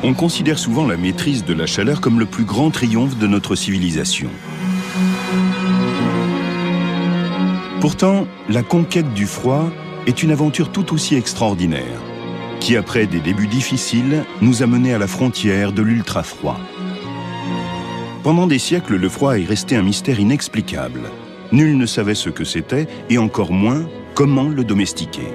On considère souvent la maîtrise de la chaleur comme le plus grand triomphe de notre civilisation. Pourtant, la conquête du froid est une aventure tout aussi extraordinaire, qui après des débuts difficiles, nous a menés à la frontière de l'ultra-froid. Pendant des siècles, le froid est resté un mystère inexplicable. Nul ne savait ce que c'était, et encore moins comment le domestiquer.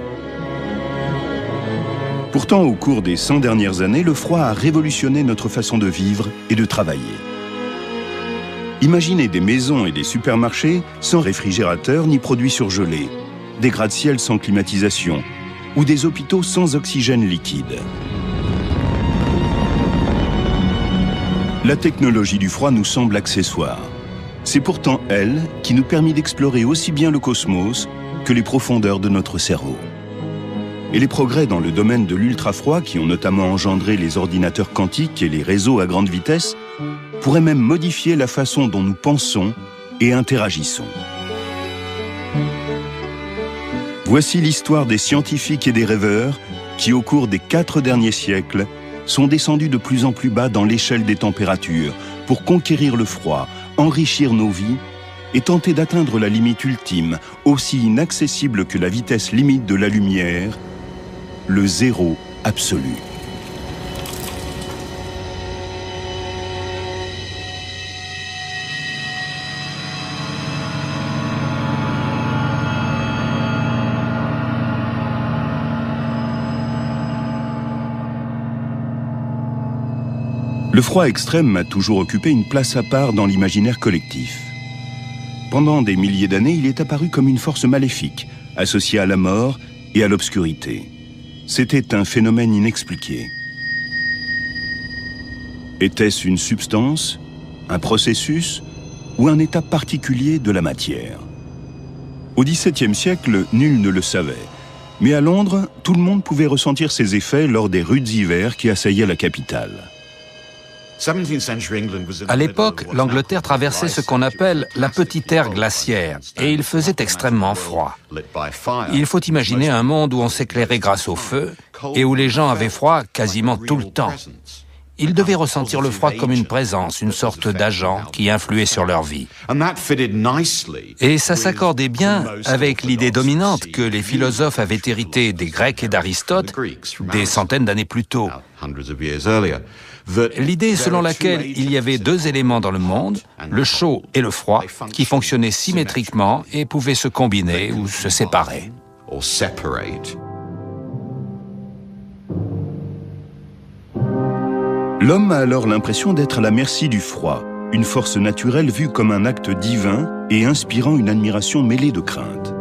Pourtant, au cours des 100 dernières années, le froid a révolutionné notre façon de vivre et de travailler. Imaginez des maisons et des supermarchés sans réfrigérateur ni produits surgelés, des gratte-ciel sans climatisation ou des hôpitaux sans oxygène liquide. La technologie du froid nous semble accessoire. C'est pourtant elle qui nous permet d'explorer aussi bien le cosmos que les profondeurs de notre cerveau. Et les progrès dans le domaine de l'ultrafroid, qui ont notamment engendré les ordinateurs quantiques et les réseaux à grande vitesse, pourraient même modifier la façon dont nous pensons et interagissons. Voici l'histoire des scientifiques et des rêveurs qui, au cours des 4 derniers siècles, sont descendus de plus en plus bas dans l'échelle des températures pour conquérir le froid, enrichir nos vies et tenter d'atteindre la limite ultime, aussi inaccessible que la vitesse limite de la lumière, le zéro absolu. Le froid extrême a toujours occupé une place à part dans l'imaginaire collectif. Pendant des milliers d'années, il est apparu comme une force maléfique, associée à la mort et à l'obscurité. C'était un phénomène inexpliqué. Était-ce une substance, un processus ou un état particulier de la matière? Au XVIIe siècle, nul ne le savait. Mais à Londres, tout le monde pouvait ressentir ses effets lors des rudes hivers qui assaillaient la capitale. À l'époque, l'Angleterre traversait ce qu'on appelle la petite ère glaciaire, et il faisait extrêmement froid. Il faut imaginer un monde où on s'éclairait grâce au feu, et où les gens avaient froid quasiment tout le temps. Ils devaient ressentir le froid comme une présence, une sorte d'agent qui influait sur leur vie. Et ça s'accordait bien avec l'idée dominante que les philosophes avaient héritée des Grecs et d'Aristote des centaines d'années plus tôt. L'idée selon laquelle il y avait 2 éléments dans le monde, le chaud et le froid, qui fonctionnaient symétriquement et pouvaient se combiner ou se séparer. L'homme a alors l'impression d'être à la merci du froid, une force naturelle vue comme un acte divin et inspirant une admiration mêlée de crainte.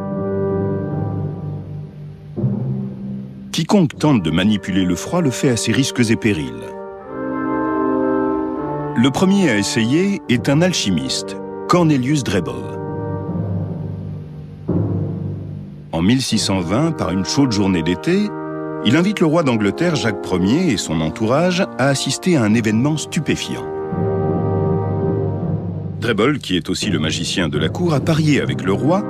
Quiconque tente de manipuler le froid le fait à ses risques et périls. Le premier à essayer est un alchimiste, Cornelius Drebbel. En 1620, par une chaude journée d'été, il invite le roi d'Angleterre Jacques Ier et son entourage à assister à un événement stupéfiant. Drebbel, qui est aussi le magicien de la cour, a parié avec le roi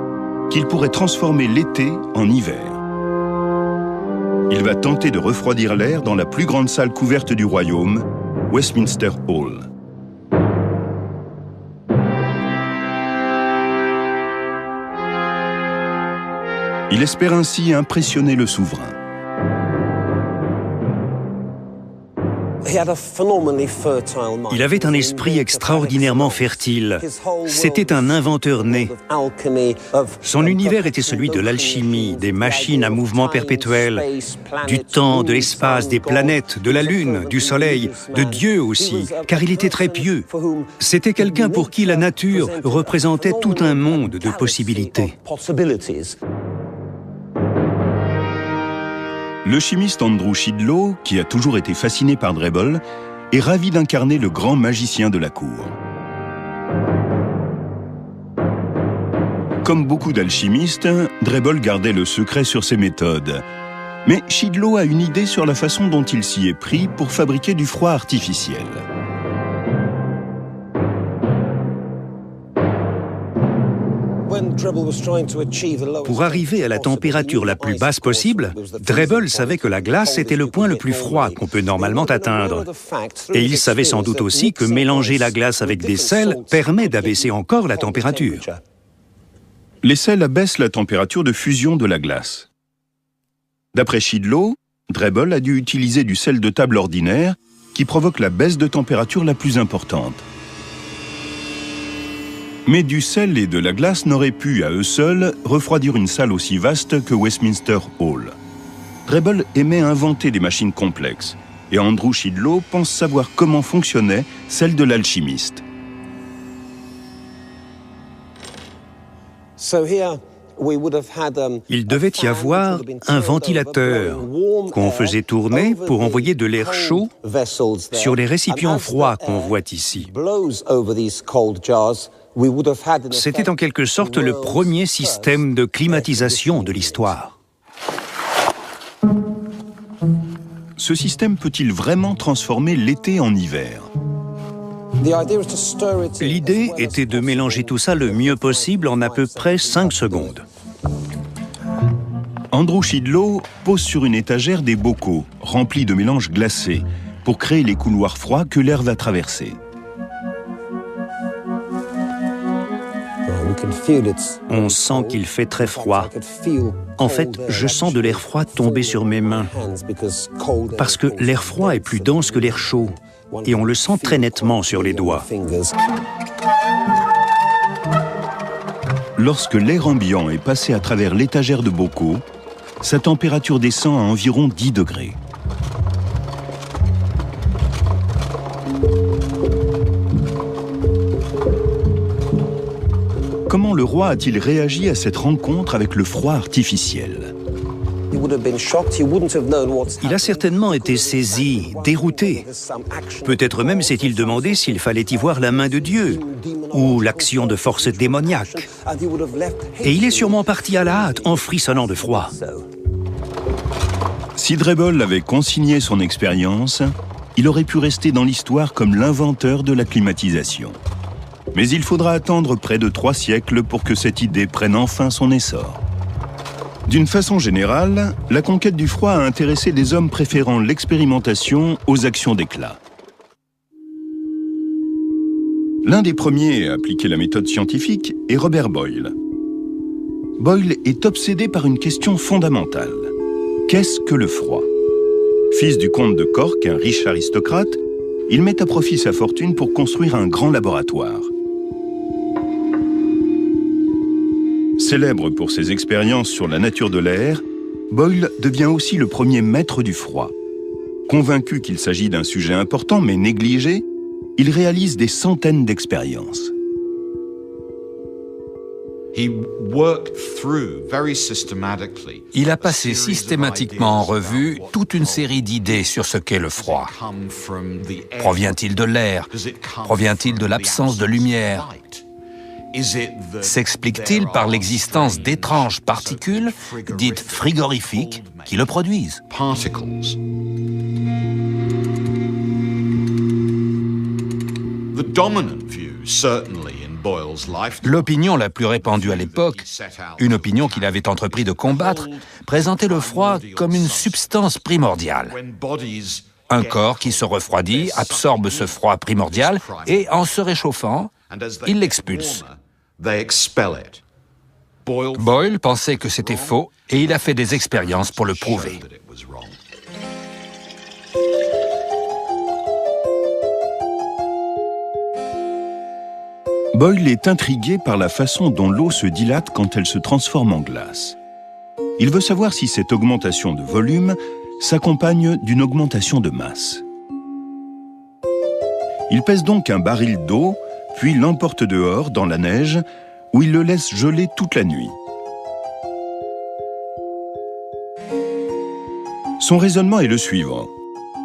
qu'il pourrait transformer l'été en hiver. Il va tenter de refroidir l'air dans la plus grande salle couverte du royaume, Westminster Hall. Il espère ainsi impressionner le souverain. Il avait un esprit extraordinairement fertile. C'était un inventeur né. Son univers était celui de l'alchimie, des machines à mouvement perpétuel, du temps, de l'espace, des planètes, de la lune, du soleil, de Dieu aussi, car il était très pieux. C'était quelqu'un pour qui la nature représentait tout un monde de possibilités. Le chimiste Andrew Shidlow, qui a toujours été fasciné par Drebbel, est ravi d'incarner le grand magicien de la cour. Comme beaucoup d'alchimistes, Drebbel gardait le secret sur ses méthodes. Mais Shidlow a une idée sur la façon dont il s'y est pris pour fabriquer du froid artificiel. Pour arriver à la température la plus basse possible, Drebbel savait que la glace était le point le plus froid qu'on peut normalement atteindre. Et il savait sans doute aussi que mélanger la glace avec des sels permet d'abaisser encore la température. Les sels abaissent la température de fusion de la glace. D'après Shidlow, Drebbel a dû utiliser du sel de table ordinaire qui provoque la baisse de température la plus importante. Mais du sel et de la glace n'auraient pu, à eux seuls, refroidir une salle aussi vaste que Westminster Hall. Drebbel aimait inventer des machines complexes, et Andrew Shidlow pense savoir comment fonctionnait celle de l'alchimiste. Il devait y avoir un ventilateur qu'on faisait tourner pour envoyer de l'air chaud sur les récipients froids qu'on voit ici. C'était en quelque sorte le premier système de climatisation de l'histoire. Ce système peut-il vraiment transformer l'été en hiver ? L'idée était de mélanger tout ça le mieux possible en à peu près 5 secondes. Andrew Shidlow pose sur une étagère des bocaux remplis de mélanges glacés pour créer les couloirs froids que l'air va traverser. On sent qu'il fait très froid. En fait, je sens de l'air froid tomber sur mes mains, parce que l'air froid est plus dense que l'air chaud, et on le sent très nettement sur les doigts. Lorsque l'air ambiant est passé à travers l'étagère de bocaux, sa température descend à environ 10 degrés. Comment le roi a-t-il réagi à cette rencontre avec le froid artificiel ? Il a certainement été saisi, dérouté. Peut-être même s'est-il demandé s'il fallait y voir la main de Dieu ou l'action de forces démoniaques. Et il est sûrement parti à la hâte en frissonnant de froid. Si Drebbel avait consigné son expérience, il aurait pu rester dans l'histoire comme l'inventeur de la climatisation. Mais il faudra attendre près de 3 siècles pour que cette idée prenne enfin son essor. D'une façon générale, la conquête du froid a intéressé des hommes préférant l'expérimentation aux actions d'éclat. L'un des premiers à appliquer la méthode scientifique est Robert Boyle. Boyle est obsédé par une question fondamentale. Qu'est-ce que le froid ? Fils du comte de Cork, un riche aristocrate, il met à profit sa fortune pour construire un grand laboratoire. Célèbre pour ses expériences sur la nature de l'air, Boyle devient aussi le premier maître du froid. Convaincu qu'il s'agit d'un sujet important mais négligé, il réalise des centaines d'expériences. Il a passé systématiquement en revue toute une série d'idées sur ce qu'est le froid. Provient-il de l'air ? Provient-il de l'absence de lumière ? S'explique-t-il par l'existence d'étranges particules, dites frigorifiques, qui le produisent ? L'opinion la plus répandue à l'époque, une opinion qu'il avait entrepris de combattre, présentait le froid comme une substance primordiale. Un corps qui se refroidit absorbe ce froid primordial et, en se réchauffant, il l'expulse. Boyle pensait que c'était faux et il a fait des expériences pour le prouver. Boyle est intrigué par la façon dont l'eau se dilate quand elle se transforme en glace. Il veut savoir si cette augmentation de volume s'accompagne d'une augmentation de masse. Il pèse donc un baril d'eau, puis l'emporte dehors, dans la neige, où il le laisse geler toute la nuit. Son raisonnement est le suivant.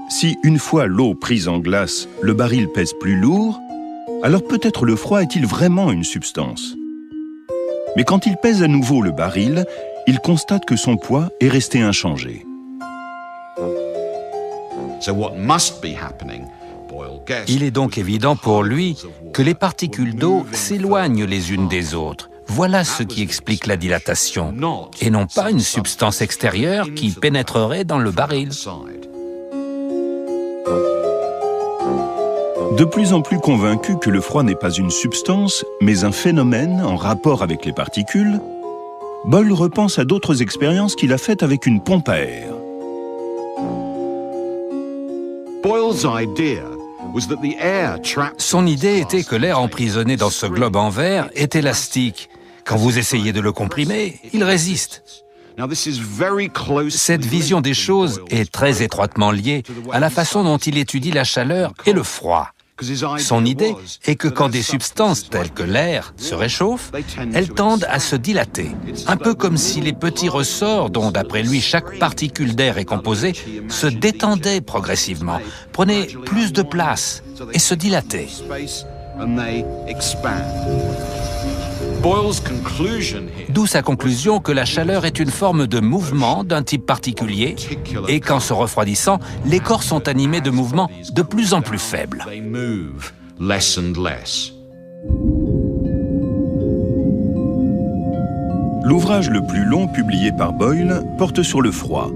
Si, une fois l'eau prise en glace, le baril pèse plus lourd, alors peut-être le froid est-il vraiment une substance. Mais quand il pèse à nouveau le baril, il constate que son poids est resté inchangé. Il est donc évident pour lui que les particules d'eau s'éloignent les unes des autres, Voilà ce qui explique la dilatation, et non pas une substance extérieure qui pénétrerait dans le baril. De plus en plus convaincu que le froid n'est pas une substance, mais un phénomène en rapport avec les particules, Boyle repense à d'autres expériences qu'il a faites avec une pompe à air. Son idée était que l'air emprisonné dans ce globe en verre est élastique. Quand vous essayez de le comprimer, il résiste. Cette vision des choses est très étroitement liée à la façon dont il étudie la chaleur et le froid. Son idée est que quand des substances telles que l'air se réchauffent, elles tendent à se dilater, un peu comme si les petits ressorts dont, d'après lui, chaque particule d'air est composée, se détendaient progressivement, prenaient plus de place et se dilataient. D'où sa conclusion que la chaleur est une forme de mouvement d'un type particulier et qu'en se refroidissant, les corps sont animés de mouvements de plus en plus faibles. L'ouvrage le plus long publié par Boyle porte sur le froid.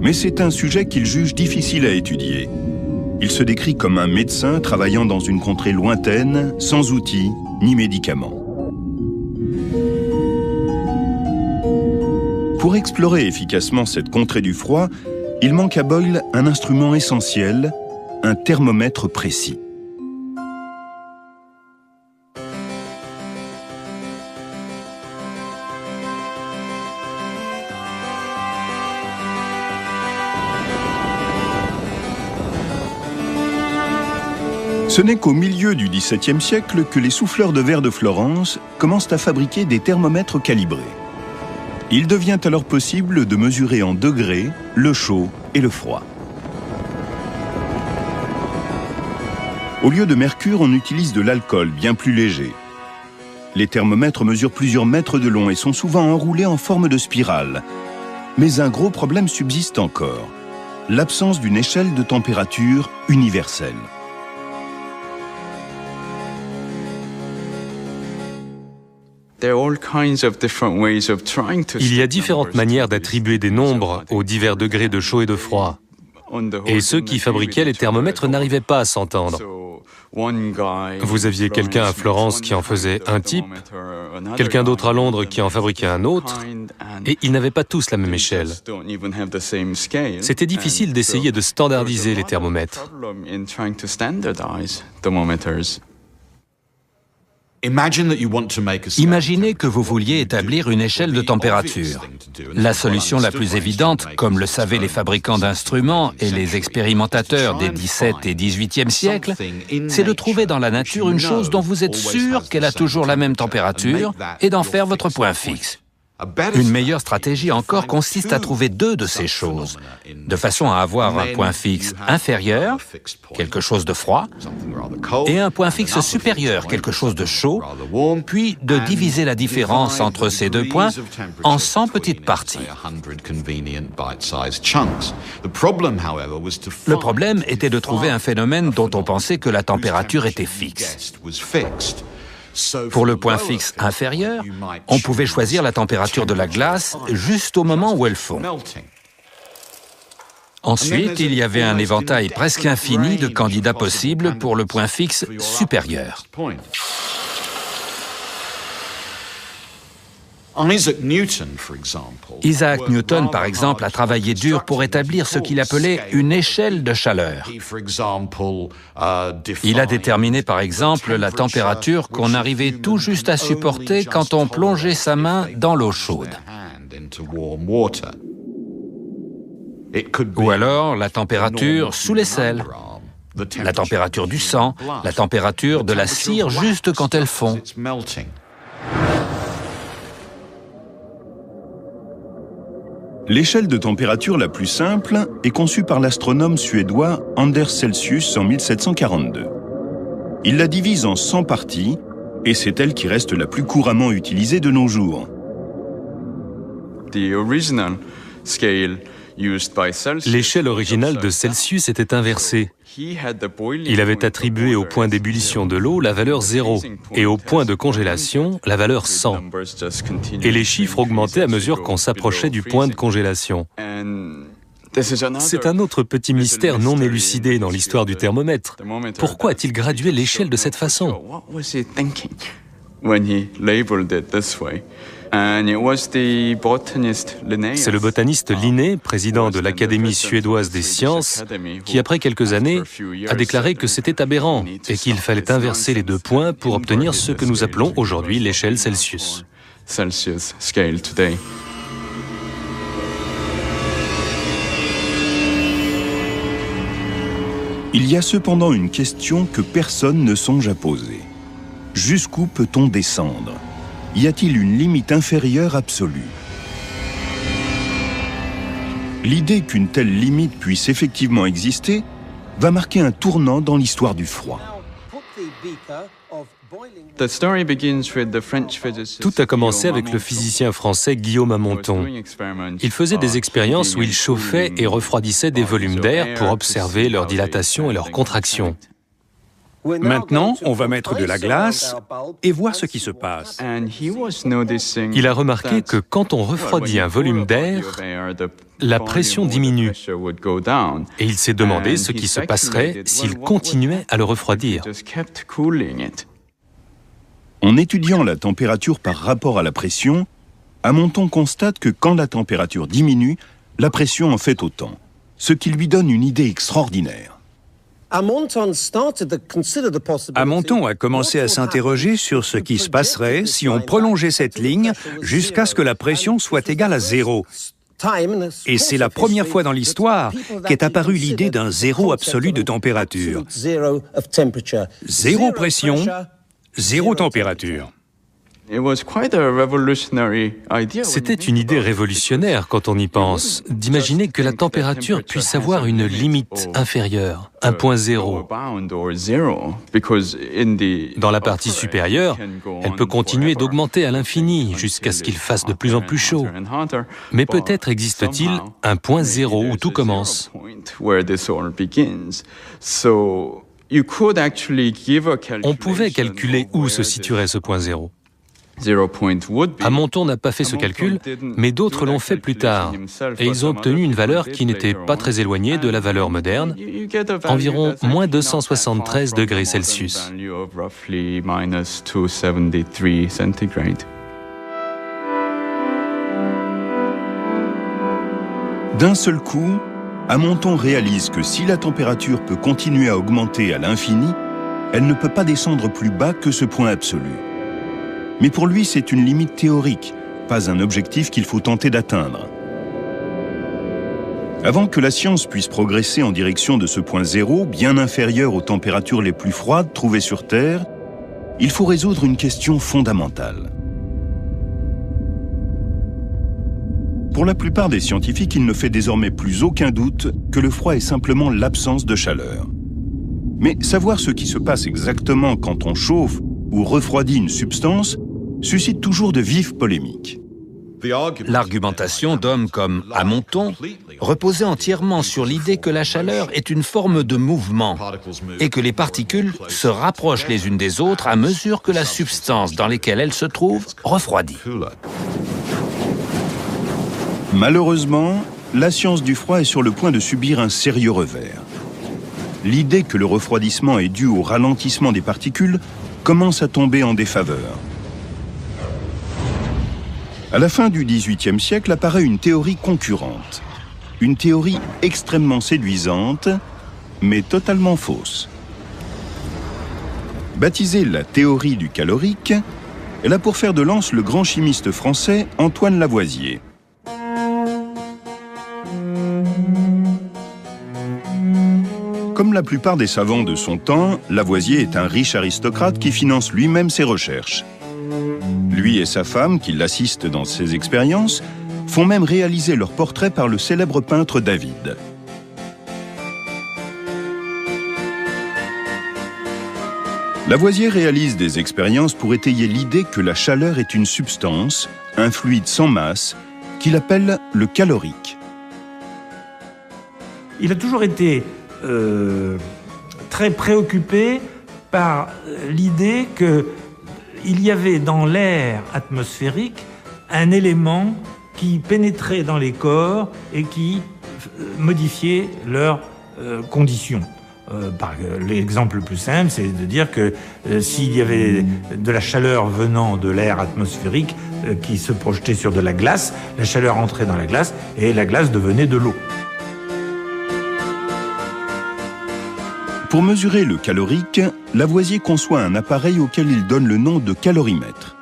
Mais c'est un sujet qu'il juge difficile à étudier. Il se décrit comme un médecin travaillant dans une contrée lointaine, sans outils ni médicaments. Pour explorer efficacement cette contrée du froid, il manque à Boyle un instrument essentiel, un thermomètre précis. Ce n'est qu'au milieu du XVIIe siècle que les souffleurs de verre de Florence commencent à fabriquer des thermomètres calibrés. Il devient alors possible de mesurer en degrés le chaud et le froid. Au lieu de mercure, on utilise de l'alcool bien plus léger. Les thermomètres mesurent plusieurs mètres de long et sont souvent enroulés en forme de spirale. Mais un gros problème subsiste encore, l'absence d'une échelle de température universelle. Il y a différentes manières d'attribuer des nombres aux divers degrés de chaud et de froid. Et ceux qui fabriquaient les thermomètres n'arrivaient pas à s'entendre. Vous aviez quelqu'un à Florence qui en faisait un type, quelqu'un d'autre à Londres qui en fabriquait un autre, et ils n'avaient pas tous la même échelle. C'était difficile d'essayer de standardiser les thermomètres. Imaginez que vous vouliez établir une échelle de température. La solution la plus évidente, comme le savaient les fabricants d'instruments et les expérimentateurs des XVIIe et XVIIIe siècles, c'est de trouver dans la nature une chose dont vous êtes sûr qu'elle a toujours la même température et d'en faire votre point fixe. Une meilleure stratégie encore consiste à trouver deux de ces choses, de façon à avoir un point fixe inférieur, quelque chose de froid, et un point fixe supérieur, quelque chose de chaud, puis de diviser la différence entre ces deux points en 100 petites parties. Le problème était de trouver un phénomène dont on pensait que la température était fixe. Pour le point fixe inférieur, on pouvait choisir la température de la glace juste au moment où elle fond. Ensuite, il y avait un éventail presque infini de candidats possibles pour le point fixe supérieur. Isaac Newton, par exemple, a travaillé dur pour établir ce qu'il appelait une échelle de chaleur. Il a déterminé, par exemple, la température qu'on arrivait tout juste à supporter quand on plongeait sa main dans l'eau chaude. Ou alors la température sous l'aisselle, la température du sang, la température de la cire juste quand elle fond. L'échelle de température la plus simple est conçue par l'astronome suédois Anders Celsius en 1742. Il la divise en 100 parties et c'est elle qui reste la plus couramment utilisée de nos jours. L'échelle originale de Celsius était inversée. Il avait attribué au point d'ébullition de l'eau la valeur 0 et au point de congélation la valeur 100. Et les chiffres augmentaient à mesure qu'on s'approchait du point de congélation. C'est un autre petit mystère non élucidé dans l'histoire du thermomètre. Pourquoi a-t-il gradué l'échelle de cette façon ? C'est le botaniste Linné, président de l'Académie suédoise des sciences, qui après quelques années a déclaré que c'était aberrant et qu'il fallait inverser les deux points pour obtenir ce que nous appelons aujourd'hui l'échelle Celsius. Il y a cependant une question que personne ne songe à poser. Jusqu'où peut-on descendre ? Y a-t-il une limite inférieure absolue ? L'idée qu'une telle limite puisse effectivement exister va marquer un tournant dans l'histoire du froid. Tout a commencé avec le physicien français Guillaume Amonton. Il faisait des expériences où il chauffait et refroidissait des volumes d'air pour observer leur dilatation et leur contraction. Maintenant, on va mettre de la glace et voir ce qui se passe. Il a remarqué que quand on refroidit un volume d'air, la pression diminue. Et il s'est demandé ce qui se passerait s'il continuait à le refroidir. En étudiant la température par rapport à la pression, Amonton constate que quand la température diminue, la pression en fait autant, ce qui lui donne une idée extraordinaire. Amonton a commencé à s'interroger sur ce qui se passerait si on prolongeait cette ligne jusqu'à ce que la pression soit égale à 0. Et c'est la première fois dans l'histoire qu'est apparue l'idée d'un zéro absolu de température. Zéro pression, zéro température. C'était une idée révolutionnaire quand on y pense, d'imaginer que la température puisse avoir une limite inférieure, un point zéro. Dans la partie supérieure, elle peut continuer d'augmenter à l'infini jusqu'à ce qu'il fasse de plus en plus chaud. Mais peut-être existe-t-il un point zéro où tout commence. On pouvait calculer où se situerait ce point zéro. Amonton n'a pas fait ce calcul, mais d'autres l'ont fait plus tard, et ils ont obtenu une valeur qui n'était pas très éloignée de la valeur moderne, environ moins 273 degrés Celsius. D'un seul coup, Amonton réalise que si la température peut continuer à augmenter à l'infini, elle ne peut pas descendre plus bas que ce point absolu. Mais pour lui, c'est une limite théorique, pas un objectif qu'il faut tenter d'atteindre. Avant que la science puisse progresser en direction de ce point zéro, bien inférieur aux températures les plus froides trouvées sur Terre, il faut résoudre une question fondamentale. Pour la plupart des scientifiques, il ne fait désormais plus aucun doute que le froid est simplement l'absence de chaleur. Mais savoir ce qui se passe exactement quand on chauffe ou refroidit une substance suscite toujours de vives polémiques. L'argumentation d'hommes comme Amonton reposait entièrement sur l'idée que la chaleur est une forme de mouvement et que les particules se rapprochent les unes des autres à mesure que la substance dans laquelle elles se trouvent refroidit. Malheureusement, la science du froid est sur le point de subir un sérieux revers. L'idée que le refroidissement est dû au ralentissement des particules commence à tomber en défaveur. À la fin du XVIIIe siècle apparaît une théorie concurrente. Une théorie extrêmement séduisante, mais totalement fausse. Baptisée la théorie du calorique, elle a pour fer de lance le grand chimiste français Antoine Lavoisier. Comme la plupart des savants de son temps, Lavoisier est un riche aristocrate qui finance lui-même ses recherches. Lui et sa femme, qui l'assistent dans ses expériences, font même réaliser leur portrait par le célèbre peintre David. Lavoisier réalise des expériences pour étayer l'idée que la chaleur est une substance, un fluide sans masse, qu'il appelle le calorique. il a toujours été très préoccupé par l'idée qu'il y avait dans l'air atmosphérique un élément qui pénétrait dans les corps et qui modifiait leurs conditions. L'exemple le plus simple, c'est de dire que s'il y avait de la chaleur venant de l'air atmosphérique qui se projetait sur de la glace, la chaleur entrait dans la glace et la glace devenait de l'eau. Pour mesurer le calorique, Lavoisier conçoit un appareil auquel il donne le nom de calorimètre.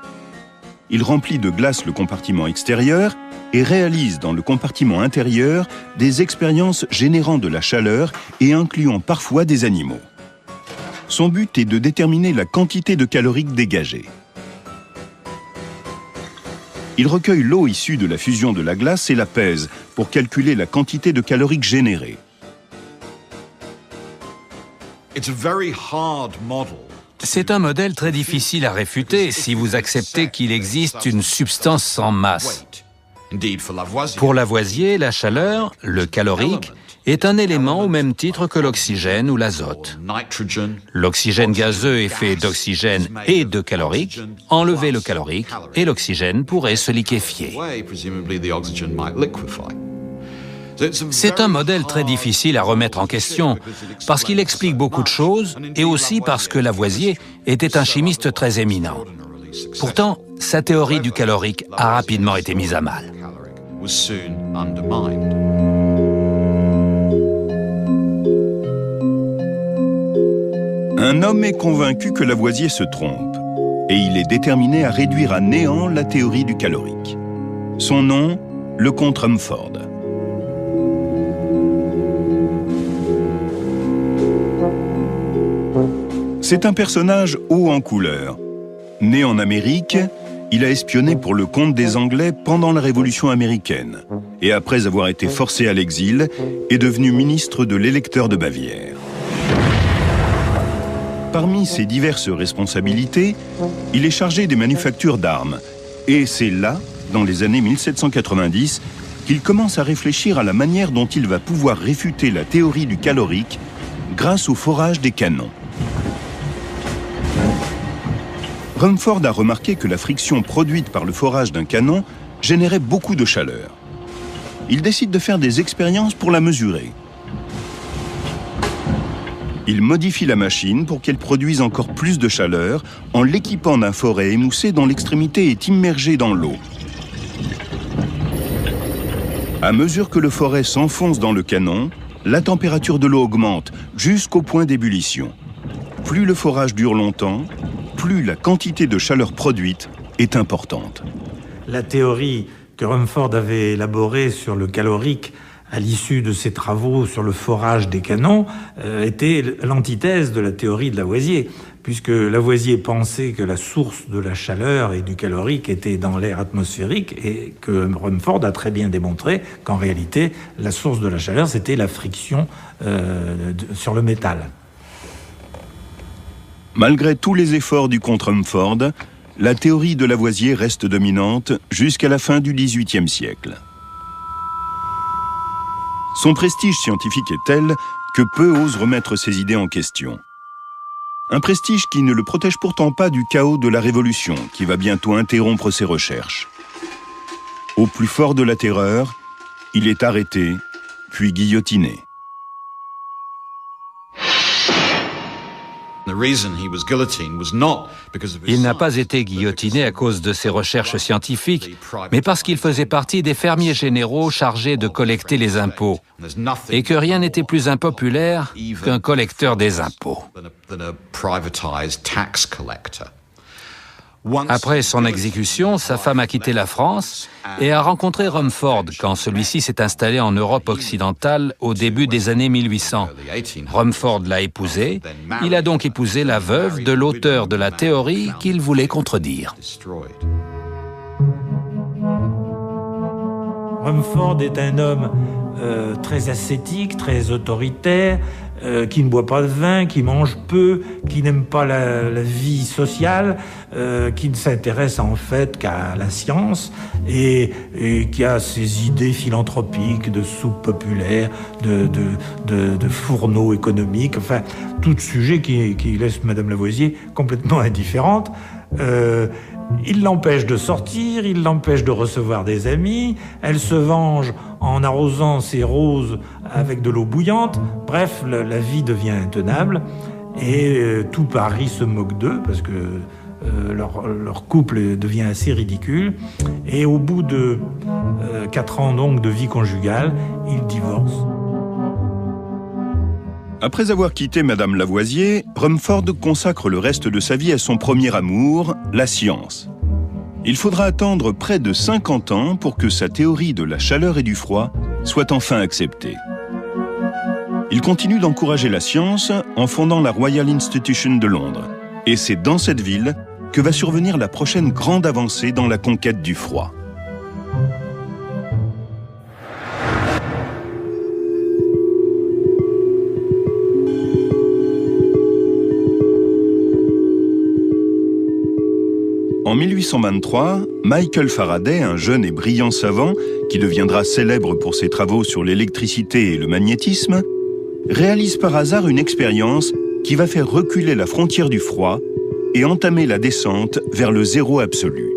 Il remplit de glace le compartiment extérieur et réalise dans le compartiment intérieur des expériences générant de la chaleur et incluant parfois des animaux. Son but est de déterminer la quantité de calorique dégagée. Il recueille l'eau issue de la fusion de la glace et la pèse pour calculer la quantité de calorique générée. C'est un modèle très difficile à réfuter si vous acceptez qu'il existe une substance sans masse. Pour Lavoisier, la chaleur, le calorique, est un élément au même titre que l'oxygène ou l'azote. L'oxygène gazeux est fait d'oxygène et de calorique. Enlevez le calorique et l'oxygène pourrait se liquéfier. C'est un modèle très difficile à remettre en question parce qu'il explique beaucoup de choses et aussi parce que Lavoisier était un chimiste très éminent. Pourtant, sa théorie du calorique a rapidement été mise à mal. Un homme est convaincu que Lavoisier se trompe et il est déterminé à réduire à néant la théorie du calorique. Son nom, le comte Rumford. C'est un personnage haut en couleur. Né en Amérique, il a espionné pour le compte des Anglais pendant la Révolution américaine et après avoir été forcé à l'exil, est devenu ministre de l'électeur de Bavière. Parmi ses diverses responsabilités, il est chargé des manufactures d'armes et c'est là, dans les années 1790, qu'il commence à réfléchir à la manière dont il va pouvoir réfuter la théorie du calorique grâce au forage des canons. Rumford a remarqué que la friction produite par le forage d'un canon générait beaucoup de chaleur. Il décide de faire des expériences pour la mesurer. Il modifie la machine pour qu'elle produise encore plus de chaleur en l'équipant d'un foret émoussé dont l'extrémité est immergée dans l'eau. À mesure que le foret s'enfonce dans le canon, la température de l'eau augmente jusqu'au point d'ébullition. Plus le forage dure longtemps, plus la quantité de chaleur produite est importante. La théorie que Rumford avait élaborée sur le calorique à l'issue de ses travaux sur le forage des canons était l'antithèse de la théorie de Lavoisier, puisque Lavoisier pensait que la source de la chaleur et du calorique était dans l'air atmosphérique et que Rumford a très bien démontré qu'en réalité, la source de la chaleur, c'était la friction sur le métal. Malgré tous les efforts du comte Rumford, la théorie de Lavoisier reste dominante jusqu'à la fin du XVIIIe siècle. Son prestige scientifique est tel que peu osent remettre ses idées en question. Un prestige qui ne le protège pourtant pas du chaos de la Révolution, qui va bientôt interrompre ses recherches. Au plus fort de la terreur, il est arrêté, puis guillotiné. Il n'a pas été guillotiné à cause de ses recherches scientifiques, mais parce qu'il faisait partie des fermiers généraux chargés de collecter les impôts, et que rien n'était plus impopulaire qu'un collecteur des impôts. Après son exécution, sa femme a quitté la France et a rencontré Rumford quand celui-ci s'est installé en Europe occidentale au début des années 1800. Rumford l'a épousée. Il a donc épousé la veuve de l'auteur de la théorie qu'il voulait contredire. Rumford est un homme très ascétique, très autoritaire. qui ne boit pas de vin, qui mange peu, qui n'aime pas la vie sociale, qui ne s'intéresse en fait qu'à la science et qui a ses idées philanthropiques de soupe populaire, de fourneaux économiques, enfin, tout sujet qui laisse Madame Lavoisier complètement indifférente. Il l'empêche de sortir, il l'empêche de recevoir des amis, elle se venge en arrosant ses roses avec de l'eau bouillante. Bref, la vie devient intenable et tout Paris se moque d'eux parce que leur couple devient assez ridicule. Et au bout de 4 ans donc de vie conjugale, ils divorcent. Après avoir quitté Madame Lavoisier, Rumford consacre le reste de sa vie à son premier amour, la science. Il faudra attendre près de 50 ans pour que sa théorie de la chaleur et du froid soit enfin acceptée. Il continue d'encourager la science en fondant la Royal Institution de Londres. Et c'est dans cette ville que va survenir la prochaine grande avancée dans la conquête du froid. En 1823, Michael Faraday, un jeune et brillant savant qui deviendra célèbre pour ses travaux sur l'électricité et le magnétisme, réalise par hasard une expérience qui va faire reculer la frontière du froid et entamer la descente vers le zéro absolu.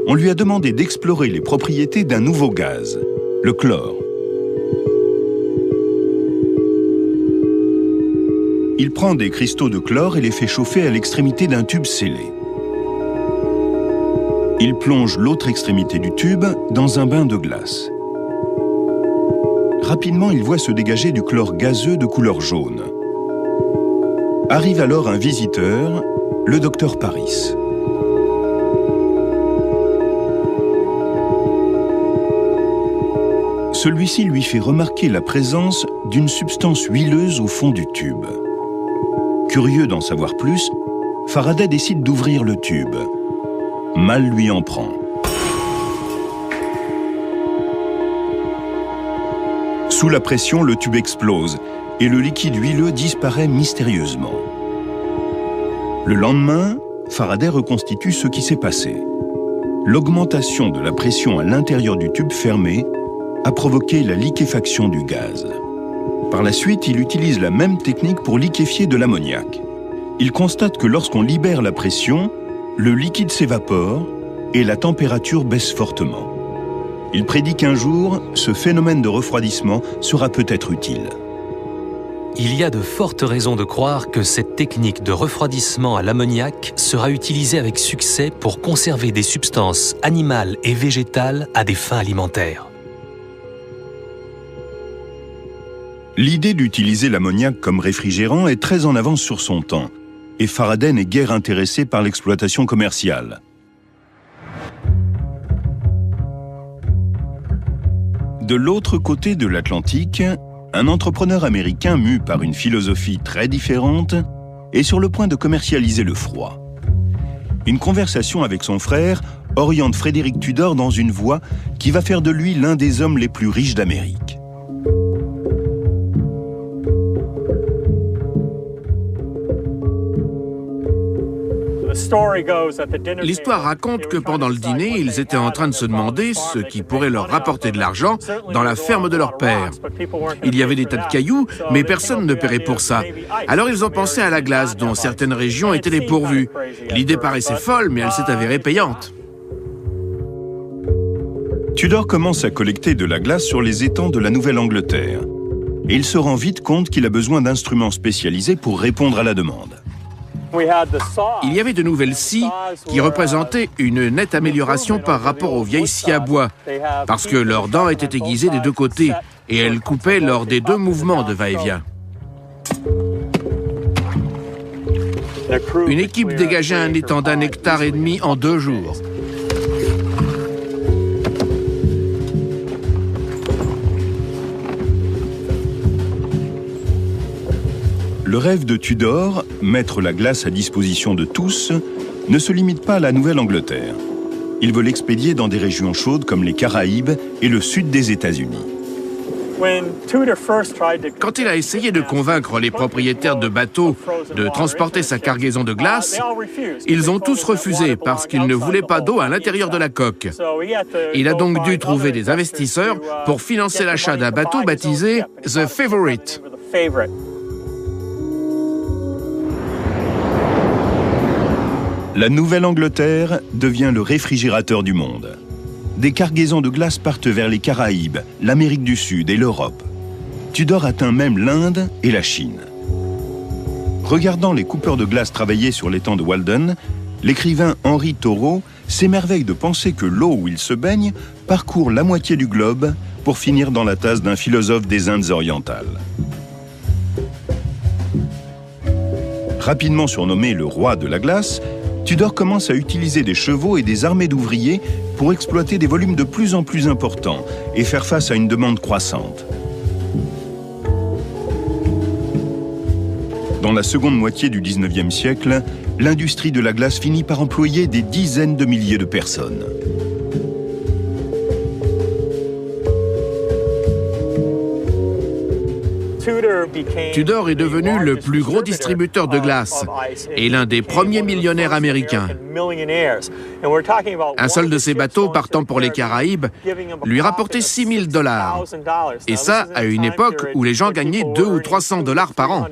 On lui a demandé d'explorer les propriétés d'un nouveau gaz, le chlore. Il prend des cristaux de chlore et les fait chauffer à l'extrémité d'un tube scellé. Il plonge l'autre extrémité du tube dans un bain de glace. Rapidement, il voit se dégager du chlore gazeux de couleur jaune. Arrive alors un visiteur, le docteur Paris. Celui-ci lui fait remarquer la présence d'une substance huileuse au fond du tube. Curieux d'en savoir plus, Faraday décide d'ouvrir le tube. Mal lui en prend. Sous la pression, le tube explose et le liquide huileux disparaît mystérieusement. Le lendemain, Faraday reconstitue ce qui s'est passé. L'augmentation de la pression à l'intérieur du tube fermé a provoqué la liquéfaction du gaz. Par la suite, il utilise la même technique pour liquéfier de l'ammoniac. Il constate que lorsqu'on libère la pression, le liquide s'évapore et la température baisse fortement. Il prédit qu'un jour, ce phénomène de refroidissement sera peut-être utile. Il y a de fortes raisons de croire que cette technique de refroidissement à l'ammoniac sera utilisée avec succès pour conserver des substances animales et végétales à des fins alimentaires. L'idée d'utiliser l'ammoniac comme réfrigérant est très en avance sur son temps, et Faraday n'est guère intéressé par l'exploitation commerciale. De l'autre côté de l'Atlantique, un entrepreneur américain mu par une philosophie très différente est sur le point de commercialiser le froid. Une conversation avec son frère oriente Frédéric Tudor dans une voie qui va faire de lui l'un des hommes les plus riches d'Amérique. L'histoire raconte que pendant le dîner, ils étaient en train de se demander ce qui pourrait leur rapporter de l'argent dans la ferme de leur père. Il y avait des tas de cailloux, mais personne ne paierait pour ça. Alors ils ont pensé à la glace, dont certaines régions étaient dépourvues. L'idée paraissait folle, mais elle s'est avérée payante. Tudor commence à collecter de la glace sur les étangs de la Nouvelle-Angleterre. Et il se rend vite compte qu'il a besoin d'instruments spécialisés pour répondre à la demande. Il y avait de nouvelles scies qui représentaient une nette amélioration par rapport aux vieilles scies à bois, parce que leurs dents étaient aiguisées des deux côtés et elles coupaient lors des deux mouvements de va-et-vient. Une équipe dégageait un étang d'1,5 hectare en 2 jours. Le rêve de Tudor, mettre la glace à disposition de tous, ne se limite pas à la Nouvelle-Angleterre. Il veut l'expédier dans des régions chaudes comme les Caraïbes et le sud des États-Unis. Quand il a essayé de convaincre les propriétaires de bateaux de transporter sa cargaison de glace, ils ont tous refusé parce qu'ils ne voulaient pas d'eau à l'intérieur de la coque. Il a donc dû trouver des investisseurs pour financer l'achat d'un bateau baptisé The Favorite. La Nouvelle-Angleterre devient le réfrigérateur du monde. Des cargaisons de glace partent vers les Caraïbes, l'Amérique du Sud et l'Europe. Tudor atteint même l'Inde et la Chine. Regardant les coupeurs de glace travailler sur l'étang de Walden, l'écrivain Henri Thoreau s'émerveille de penser que l'eau où il se baigne parcourt la moitié du globe pour finir dans la tasse d'un philosophe des Indes orientales. Rapidement surnommé le roi de la glace, Tudor commence à utiliser des chevaux et des armées d'ouvriers pour exploiter des volumes de plus en plus importants et faire face à une demande croissante. Dans la seconde moitié du XIXe siècle, l'industrie de la glace finit par employer des dizaines de milliers de personnes. Tudor est devenu le plus gros distributeur de glace et l'un des premiers millionnaires américains. Un seul de ses bateaux partant pour les Caraïbes lui rapportait $6 000. Et ça, à une époque où les gens gagnaient 200 ou 300 $ par an.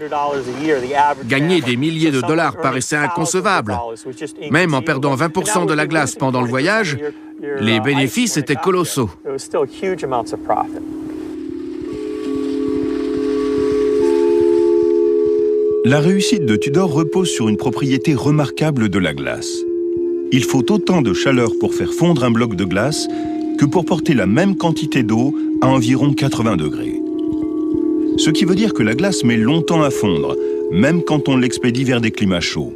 Gagner des milliers de dollars paraissait inconcevable. Même en perdant 20% de la glace pendant le voyage, les bénéfices étaient colossaux. La réussite de Tudor repose sur une propriété remarquable de la glace. Il faut autant de chaleur pour faire fondre un bloc de glace que pour porter la même quantité d'eau à environ 80 degrés. Ce qui veut dire que la glace met longtemps à fondre, même quand on l'expédie vers des climats chauds.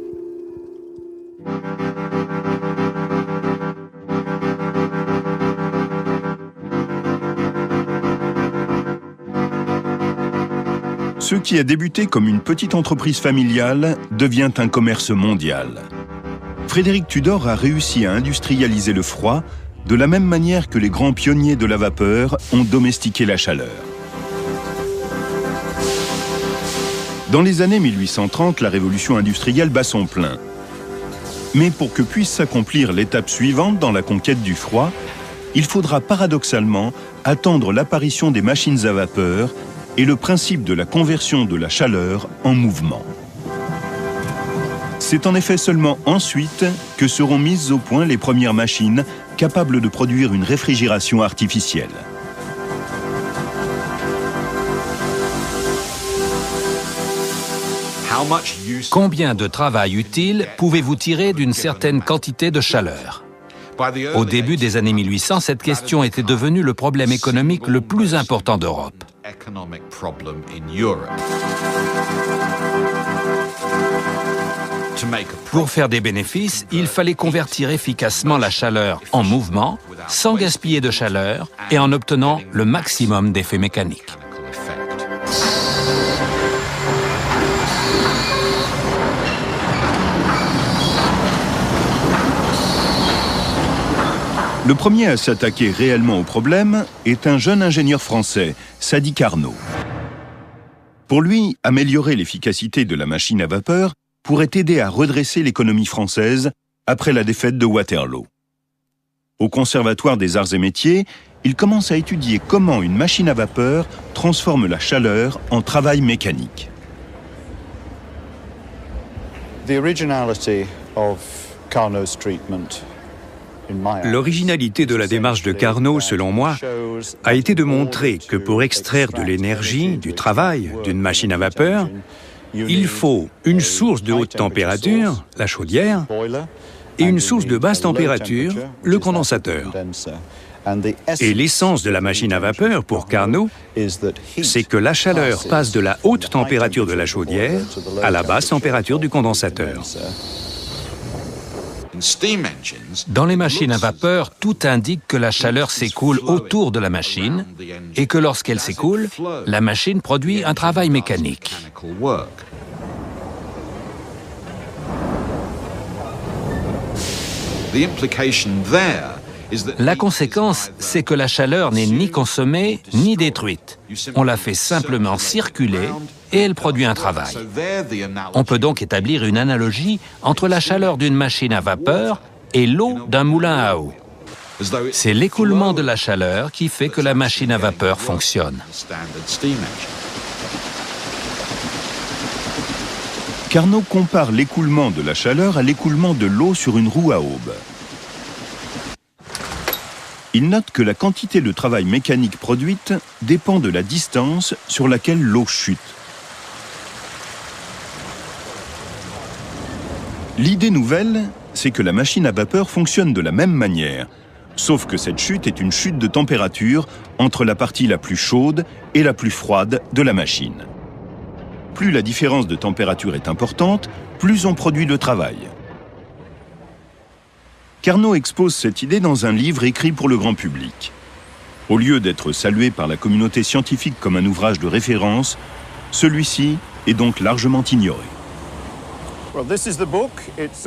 Ce qui a débuté comme une petite entreprise familiale devient un commerce mondial. Frédéric Tudor a réussi à industrialiser le froid de la même manière que les grands pionniers de la vapeur ont domestiqué la chaleur. Dans les années 1830, la révolution industrielle bat son plein. Mais pour que puisse s'accomplir l'étape suivante dans la conquête du froid, il faudra paradoxalement attendre l'apparition des machines à vapeur et le principe de la conversion de la chaleur en mouvement. C'est en effet seulement ensuite que seront mises au point les premières machines capables de produire une réfrigération artificielle. Combien de travail utile pouvez-vous tirer d'une certaine quantité de chaleur? Au début des années 1800, cette question était devenue le problème économique le plus important d'Europe. Pour faire des bénéfices, il fallait convertir efficacement la chaleur en mouvement, sans gaspiller de chaleur et en obtenant le maximum d'effets mécaniques. Le premier à s'attaquer réellement au problème est un jeune ingénieur français, Sadi Carnot. Pour lui, améliorer l'efficacité de la machine à vapeur pourrait aider à redresser l'économie française après la défaite de Waterloo. Au Conservatoire des Arts et Métiers, il commence à étudier comment une machine à vapeur transforme la chaleur en travail mécanique. L'originalité de la démarche de Carnot, selon moi, a été de montrer que pour extraire de l'énergie, du travail, d'une machine à vapeur, il faut une source de haute température, la chaudière, et une source de basse température, le condensateur. Et l'essence de la machine à vapeur, pour Carnot, c'est que la chaleur passe de la haute température de la chaudière à la basse température du condensateur. Dans les machines à vapeur, tout indique que la chaleur s'écoule autour de la machine et que lorsqu'elle s'écoule, la machine produit un travail mécanique. La conséquence, c'est que la chaleur n'est ni consommée ni détruite. On la fait simplement circuler et elle produit un travail. On peut donc établir une analogie entre la chaleur d'une machine à vapeur et l'eau d'un moulin à eau. C'est l'écoulement de la chaleur qui fait que la machine à vapeur fonctionne. Carnot compare l'écoulement de la chaleur à l'écoulement de l'eau sur une roue à aube. Il note que la quantité de travail mécanique produite dépend de la distance sur laquelle l'eau chute. L'idée nouvelle, c'est que la machine à vapeur fonctionne de la même manière, sauf que cette chute est une chute de température entre la partie la plus chaude et la plus froide de la machine. Plus la différence de température est importante, plus on produit de travail. Carnot expose cette idée dans un livre écrit pour le grand public. Au lieu d'être salué par la communauté scientifique comme un ouvrage de référence, celui-ci est donc largement ignoré.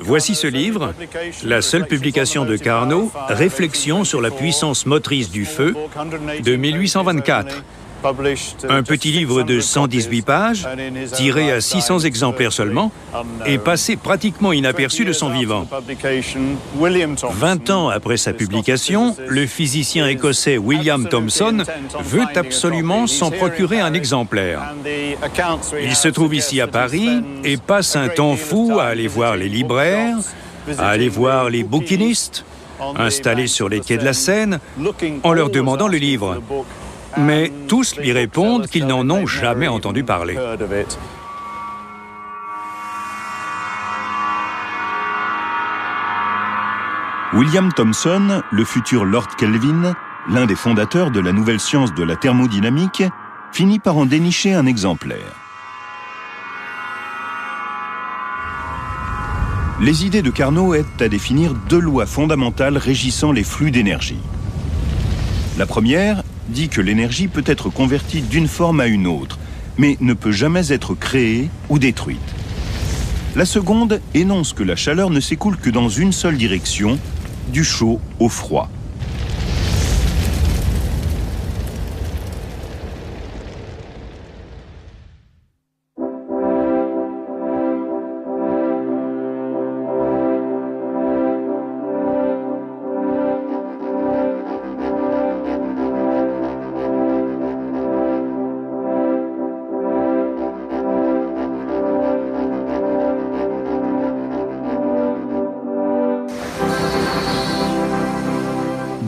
Voici ce livre, la seule publication de Carnot, Réflexions sur la puissance motrice du feu, de 1824. Un petit livre de 118 pages, tiré à 600 exemplaires seulement, et passé pratiquement inaperçu de son vivant. 20 ans après sa publication, le physicien écossais William Thomson veut absolument s'en procurer un exemplaire. Il se trouve ici à Paris et passe un temps fou à aller voir les libraires, à aller voir les bouquinistes, installés sur les quais de la Seine, en leur demandant le livre. Mais tous lui répondent qu'ils n'en ont jamais entendu parler. William Thomson, le futur Lord Kelvin, l'un des fondateurs de la nouvelle science de la thermodynamique, finit par en dénicher un exemplaire. Les idées de Carnot aident à définir deux lois fondamentales régissant les flux d'énergie. La première dit que l'énergie peut être convertie d'une forme à une autre, mais ne peut jamais être créée ou détruite. La seconde énonce que la chaleur ne s'écoule que dans une seule direction, du chaud au froid.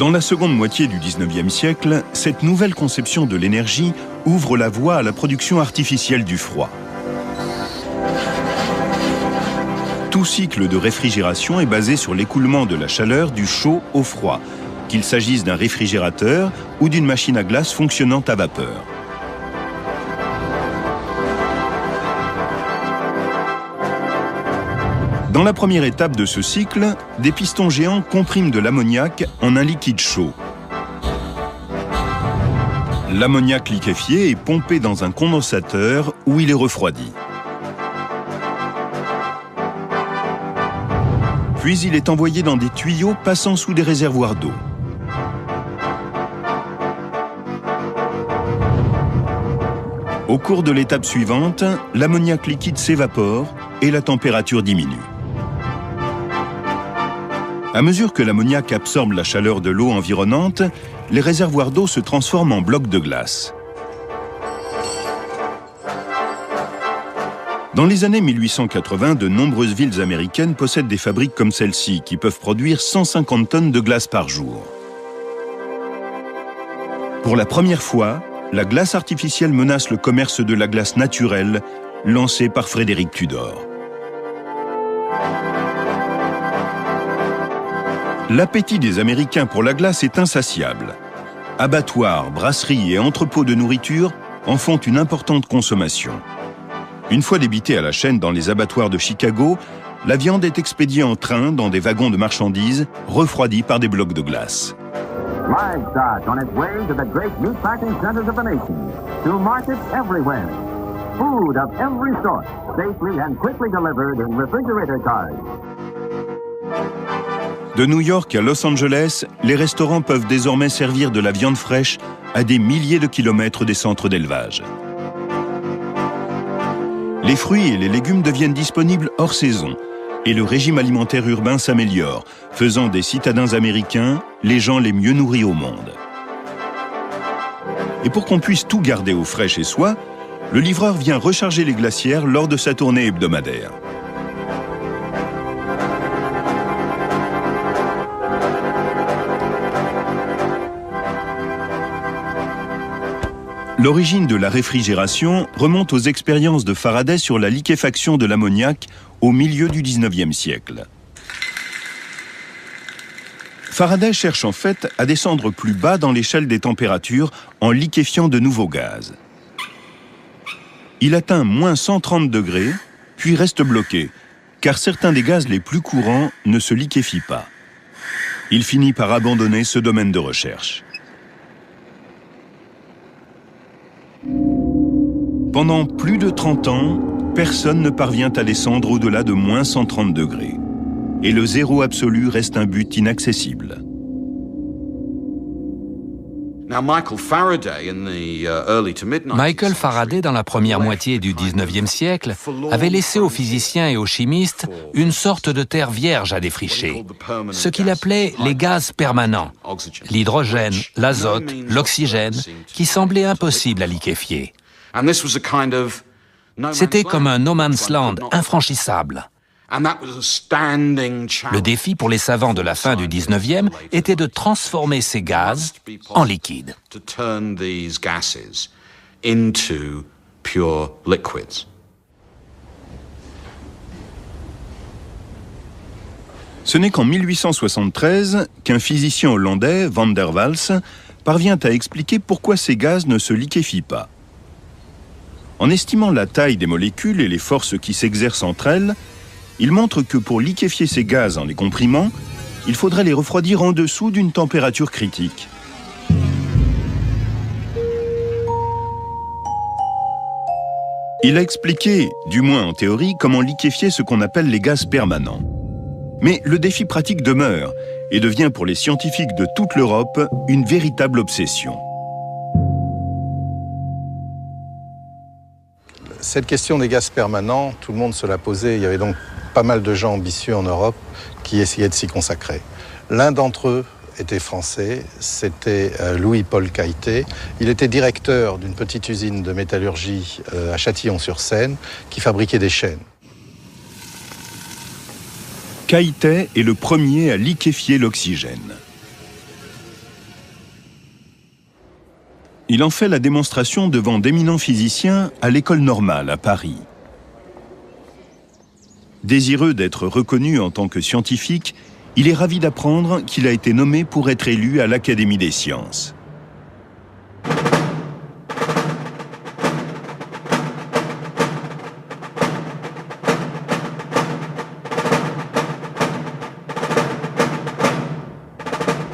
Dans la seconde moitié du XIXe siècle, cette nouvelle conception de l'énergie ouvre la voie à la production artificielle du froid. Tout cycle de réfrigération est basé sur l'écoulement de la chaleur du chaud au froid, qu'il s'agisse d'un réfrigérateur ou d'une machine à glace fonctionnant à vapeur. Dans la première étape de ce cycle, des pistons géants compriment de l'ammoniac en un liquide chaud. L'ammoniac liquéfié est pompé dans un condensateur où il est refroidi. Puis il est envoyé dans des tuyaux passant sous des réservoirs d'eau. Au cours de l'étape suivante, l'ammoniac liquide s'évapore et la température diminue. À mesure que l'ammoniac absorbe la chaleur de l'eau environnante, les réservoirs d'eau se transforment en blocs de glace. Dans les années 1880, de nombreuses villes américaines possèdent des fabriques comme celle-ci, qui peuvent produire 150 tonnes de glace par jour. Pour la première fois, la glace artificielle menace le commerce de la glace naturelle, lancé par Frédéric Tudor. L'appétit des Américains pour la glace est insatiable. Abattoirs, brasseries et entrepôts de nourriture en font une importante consommation. Une fois débitée à la chaîne dans les abattoirs de Chicago, la viande est expédiée en train dans des wagons de marchandises refroidis par des blocs de glace. Livestock on its way to the great meatpacking centers of the nation, to markets everywhere. Food of every sort, safely and quickly delivered in refrigerator cars. De New York à Los Angeles, les restaurants peuvent désormais servir de la viande fraîche à des milliers de kilomètres des centres d'élevage. Les fruits et les légumes deviennent disponibles hors saison et le régime alimentaire urbain s'améliore, faisant des citadins américains les gens les mieux nourris au monde. Et pour qu'on puisse tout garder au frais chez soi, le livreur vient recharger les glacières lors de sa tournée hebdomadaire. L'origine de la réfrigération remonte aux expériences de Faraday sur la liquéfaction de l'ammoniac au milieu du XIXe siècle. Faraday cherche en fait à descendre plus bas dans l'échelle des températures en liquéfiant de nouveaux gaz. Il atteint moins 130 degrés, puis reste bloqué, car certains des gaz les plus courants ne se liquéfient pas. Il finit par abandonner ce domaine de recherche. Pendant plus de 30 ans, personne ne parvient à descendre au-delà de moins 130 degrés. Et le zéro absolu reste un but inaccessible. Michael Faraday, dans la première moitié du XIXe siècle, avait laissé aux physiciens et aux chimistes une sorte de terre vierge à défricher, ce qu'il appelait les gaz permanents, l'hydrogène, l'azote, l'oxygène, qui semblaient impossibles à liquéfier. C'était comme un no man's land infranchissable. Le défi pour les savants de la fin du 19e était de transformer ces gaz en liquide. Ce n'est qu'en 1873 qu'un physicien hollandais, Van der Waals, parvient à expliquer pourquoi ces gaz ne se liquéfient pas. En estimant la taille des molécules et les forces qui s'exercent entre elles, il montre que pour liquéfier ces gaz en les comprimant, il faudrait les refroidir en dessous d'une température critique. Il a expliqué, du moins en théorie, comment liquéfier ce qu'on appelle les gaz permanents. Mais le défi pratique demeure et devient pour les scientifiques de toute l'Europe une véritable obsession. Cette question des gaz permanents, tout le monde se l'a posée. Il y avait donc pas mal de gens ambitieux en Europe qui essayaient de s'y consacrer. L'un d'entre eux était français, c'était Louis-Paul Cailletet. Il était directeur d'une petite usine de métallurgie à Châtillon-sur-Seine qui fabriquait des chaînes. Cailletet est le premier à liquéfier l'oxygène. Il en fait la démonstration devant d'éminents physiciens à l'École normale à Paris. Désireux d'être reconnu en tant que scientifique, il est ravi d'apprendre qu'il a été nommé pour être élu à l'Académie des sciences.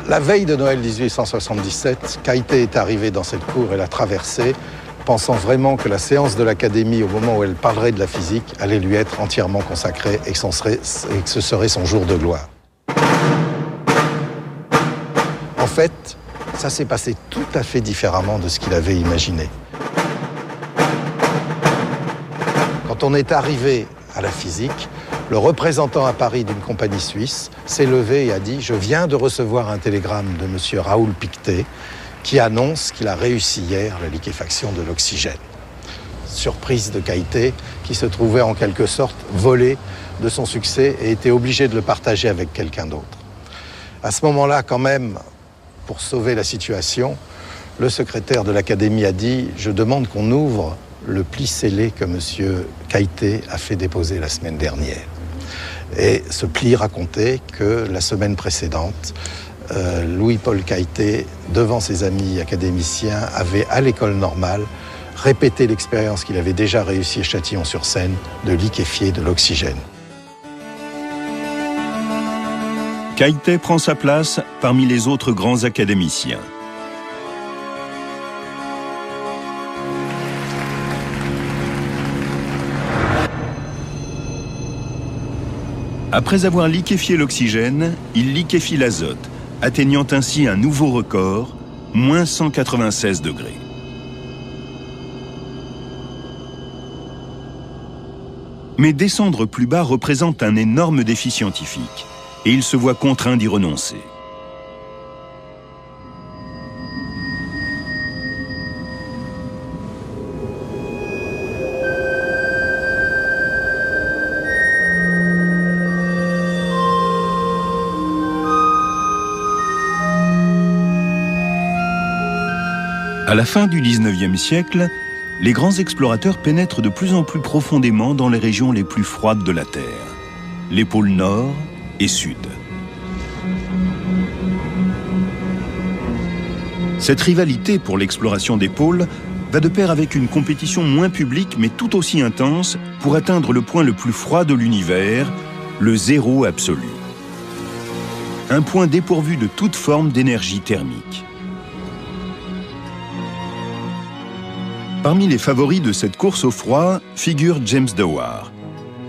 La veille de Noël 1877, Cailletet est arrivé dans cette cour et l'a traversée, pensant vraiment que la séance de l'Académie, au moment où elle parlerait de la physique, allait lui être entièrement consacrée et que ce serait son jour de gloire. En fait, ça s'est passé tout à fait différemment de ce qu'il avait imaginé. Quand on est arrivé à la physique, le représentant à Paris d'une compagnie suisse s'est levé et a dit « Je viens de recevoir un télégramme de M. Raoul Pictet qui annonce qu'il a réussi hier la liquéfaction de l'oxygène. » Surprise de Cailletet, qui se trouvait en quelque sorte volé de son succès et était obligé de le partager avec quelqu'un d'autre. À ce moment-là, quand même, pour sauver la situation, le secrétaire de l'Académie a dit « Je demande qu'on ouvre le pli scellé que M. Cailletet a fait déposer la semaine dernière. » Et ce pli racontait que la semaine précédente, Louis-Paul Cailletet, devant ses amis académiciens, avait à l'école normale répété l'expérience qu'il avait déjà réussi à Châtillon-sur-Seine de liquéfier de l'oxygène. Cailletet prend sa place parmi les autres grands académiciens. Après avoir liquéfié l'oxygène, il liquéfie l'azote, atteignant ainsi un nouveau record, moins 196 degrés. Mais descendre plus bas représente un énorme défi scientifique, et il se voit contraint d'y renoncer. À la fin du XIXe siècle, les grands explorateurs pénètrent de plus en plus profondément dans les régions les plus froides de la Terre, les pôles Nord et Sud. Cette rivalité pour l'exploration des pôles va de pair avec une compétition moins publique mais tout aussi intense pour atteindre le point le plus froid de l'univers, le zéro absolu. Un point dépourvu de toute forme d'énergie thermique. Parmi les favoris de cette course au froid figure James Dewar,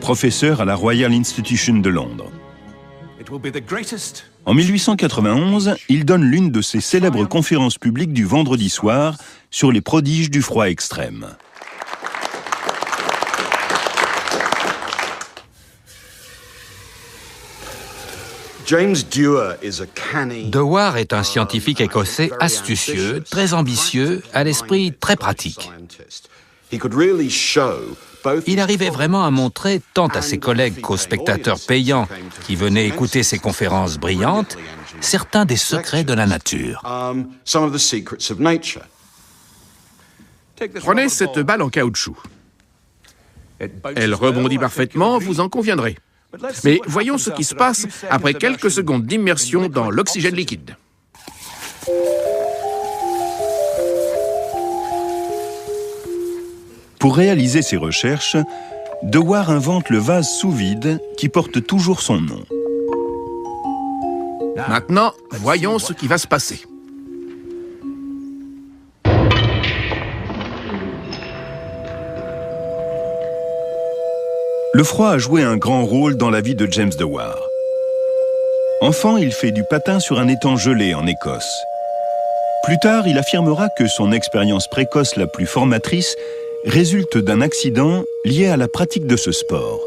professeur à la Royal Institution de Londres. En 1891, il donne l'une de ses célèbres conférences publiques du vendredi soir sur les prodiges du froid extrême. Dewar est un scientifique écossais astucieux, très ambitieux, à l'esprit très pratique. Il arrivait vraiment à montrer, tant à ses collègues qu'aux spectateurs payants qui venaient écouter ses conférences brillantes, certains des secrets de la nature. Prenez cette balle en caoutchouc. Elle rebondit parfaitement, vous en conviendrez. Mais voyons ce qui se passe après quelques secondes d'immersion dans l'oxygène liquide. Pour réaliser ses recherches, Dewar invente le vase sous vide qui porte toujours son nom. Maintenant, voyons ce qui va se passer. Le froid a joué un grand rôle dans la vie de James Dewar. Enfant, il fait du patin sur un étang gelé en Écosse. Plus tard, il affirmera que son expérience précoce la plus formatrice résulte d'un accident lié à la pratique de ce sport.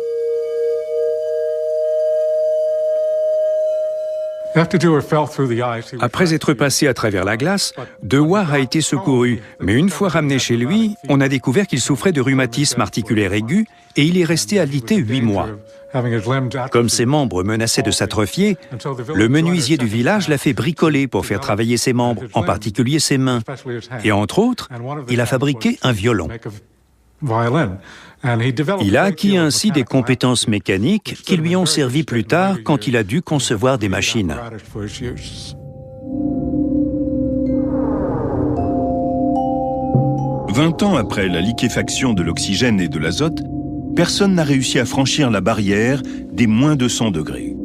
Après être passé à travers la glace, Dewar a été secouru, mais une fois ramené chez lui, on a découvert qu'il souffrait de rhumatisme articulaire aigu et il est resté alité 8 mois. Comme ses membres menaçaient de s'atrophier, le menuisier du village l'a fait bricoler pour faire travailler ses membres, en particulier ses mains. Et entre autres, il a fabriqué un violon. Il a acquis ainsi des compétences mécaniques qui lui ont servi plus tard quand il a dû concevoir des machines. « 20 ans après la liquéfaction de l'oxygène et de l'azote, personne n'a réussi à franchir la barrière des moins 200 degrés.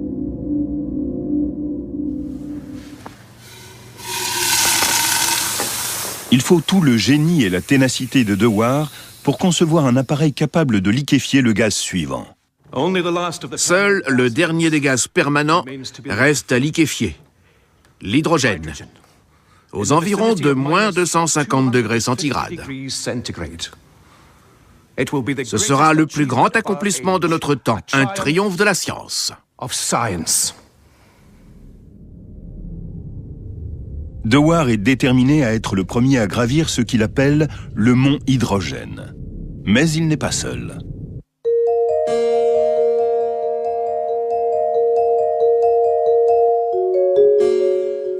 Il faut tout le génie et la ténacité de Dewar pour concevoir un appareil capable de liquéfier le gaz suivant. Seul le dernier des gaz permanents reste à liquéfier, l'hydrogène, aux environs de moins 250 degrés centigrades. Ce sera le plus grand accomplissement de notre temps, un triomphe de la science. Dewar est déterminé à être le premier à gravir ce qu'il appelle le mont Hydrogène. Mais il n'est pas seul.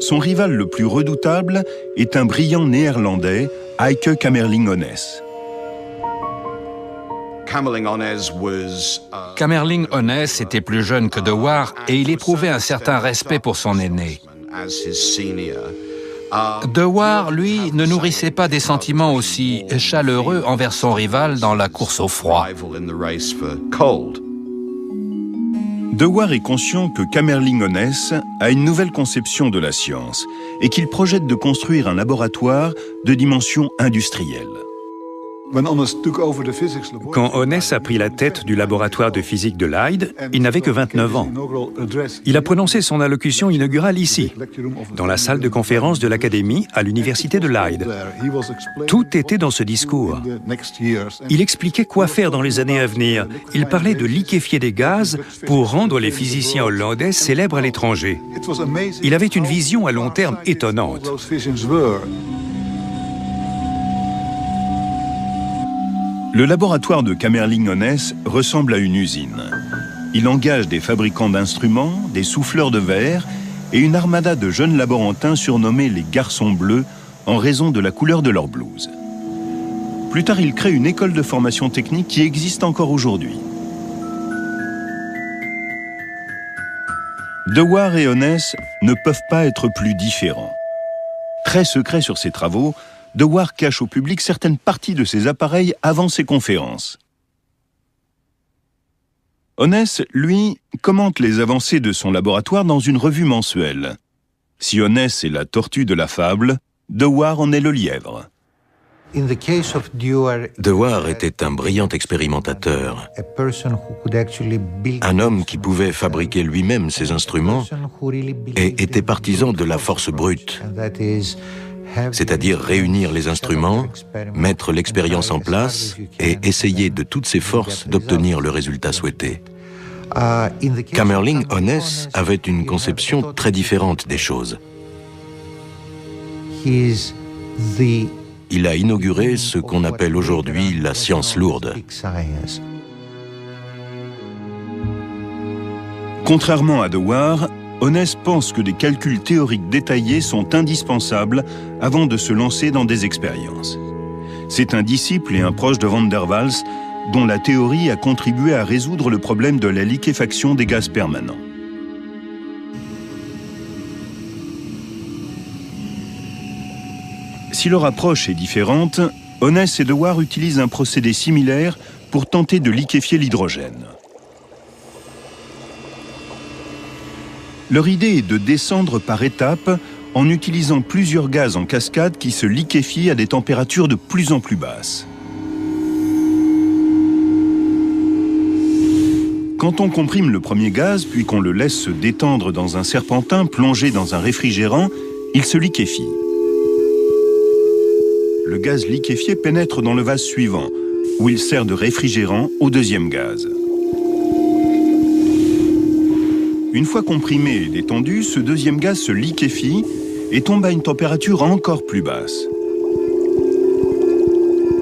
Son rival le plus redoutable est un brillant néerlandais, Heike Kamerlingh-Onnes. Kamerlingh-Onnes était plus jeune que Dewar et il éprouvait un certain respect pour son aîné. Dewar, lui, ne nourrissait pas des sentiments aussi chaleureux envers son rival dans la course au froid. Dewar est conscient que Kamerlingh-Onnes a une nouvelle conception de la science et qu'il projette de construire un laboratoire de dimension industrielle. Quand Honès a pris la tête du laboratoire de physique de Leyde, il n'avait que 29 ans. Il a prononcé son allocution inaugurale ici, dans la salle de conférence de l'Académie à l'université de Leyde. Tout était dans ce discours. Il expliquait quoi faire dans les années à venir. Il parlait de liquéfier des gaz pour rendre les physiciens hollandais célèbres à l'étranger. Il avait une vision à long terme étonnante. Le laboratoire de Kamerlingh-Onnes ressemble à une usine. Il engage des fabricants d'instruments, des souffleurs de verre et une armada de jeunes laborantins surnommés les garçons bleus en raison de la couleur de leur blouse. Plus tard, il crée une école de formation technique qui existe encore aujourd'hui. Dewar et Onnes ne peuvent pas être plus différents. Très secret sur ses travaux, Dewar cache au public certaines parties de ses appareils avant ses conférences. Onnes, lui, commente les avancées de son laboratoire dans une revue mensuelle. Si Onnes est la tortue de la fable, Dewar en est le lièvre. Dewar était un brillant expérimentateur, un homme qui pouvait fabriquer lui-même ses instruments et était partisan de la force brute, c'est-à-dire réunir les instruments, mettre l'expérience en place et essayer de toutes ses forces d'obtenir le résultat souhaité. Kamerlingh-Onnes avait une conception très différente des choses. Il a inauguré ce qu'on appelle aujourd'hui la science lourde. Contrairement à Dewar, Onnes pense que des calculs théoriques détaillés sont indispensables avant de se lancer dans des expériences. C'est un disciple et un proche de Van der Waals dont la théorie a contribué à résoudre le problème de la liquéfaction des gaz permanents. Si leur approche est différente, Onnes et Dewar utilisent un procédé similaire pour tenter de liquéfier l'hydrogène. Leur idée est de descendre par étapes en utilisant plusieurs gaz en cascade qui se liquéfient à des températures de plus en plus basses. Quand on comprime le premier gaz, puis qu'on le laisse se détendre dans un serpentin plongé dans un réfrigérant, il se liquéfie. Le gaz liquéfié pénètre dans le vase suivant, où il sert de réfrigérant au deuxième gaz. Une fois comprimé et détendu, ce deuxième gaz se liquéfie et tombe à une température encore plus basse.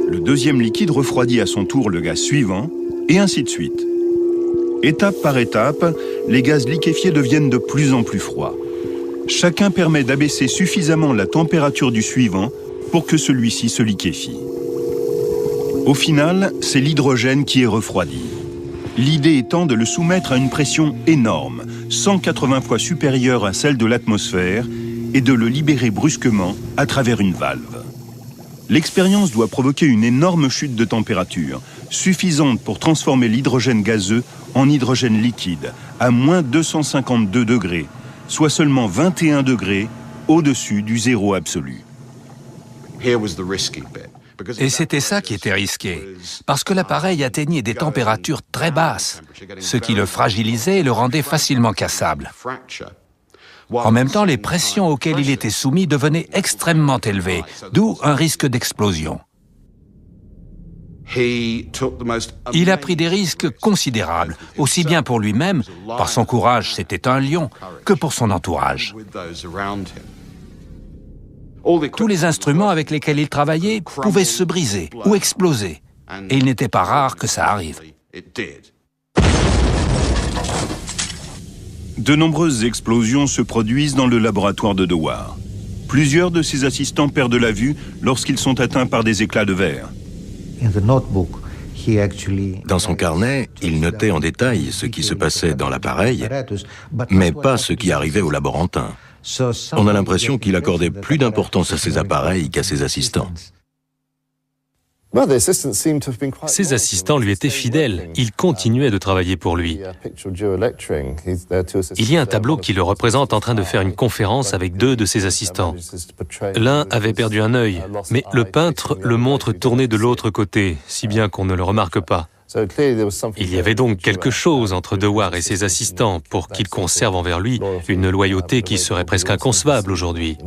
Le deuxième liquide refroidit à son tour le gaz suivant, et ainsi de suite. Étape par étape, les gaz liquéfiés deviennent de plus en plus froids. Chacun permet d'abaisser suffisamment la température du suivant pour que celui-ci se liquéfie. Au final, c'est l'hydrogène qui est refroidi. L'idée étant de le soumettre à une pression énorme, 180 fois supérieure à celle de l'atmosphère, et de le libérer brusquement à travers une valve. L'expérience doit provoquer une énorme chute de température, suffisante pour transformer l'hydrogène gazeux en hydrogène liquide, à moins 252 degrés, soit seulement 21 degrés au-dessus du zéro absolu. Et c'était ça qui était risqué, parce que l'appareil atteignait des températures très basses, ce qui le fragilisait et le rendait facilement cassable. En même temps, les pressions auxquelles il était soumis devenaient extrêmement élevées, d'où un risque d'explosion. Il a pris des risques considérables, aussi bien pour lui-même, par son courage, c'était un lion, que pour son entourage. Tous les instruments avec lesquels il travaillait pouvaient se briser ou exploser, et il n'était pas rare que ça arrive. De nombreuses explosions se produisent dans le laboratoire de Dewar. Plusieurs de ses assistants perdent la vue lorsqu'ils sont atteints par des éclats de verre. Dans son carnet, il notait en détail ce qui se passait dans l'appareil, mais pas ce qui arrivait au laborantin. On a l'impression qu'il accordait plus d'importance à ses appareils qu'à ses assistants. Ses assistants lui étaient fidèles. Ils continuaient de travailler pour lui. Il y a un tableau qui le représente en train de faire une conférence avec 2 de ses assistants. L'un avait perdu un œil, mais le peintre le montre tourné de l'autre côté, si bien qu'on ne le remarque pas. Il y avait donc quelque chose entre Dewar et ses assistants pour qu'ils conservent envers lui une loyauté qui serait presque inconcevable aujourd'hui.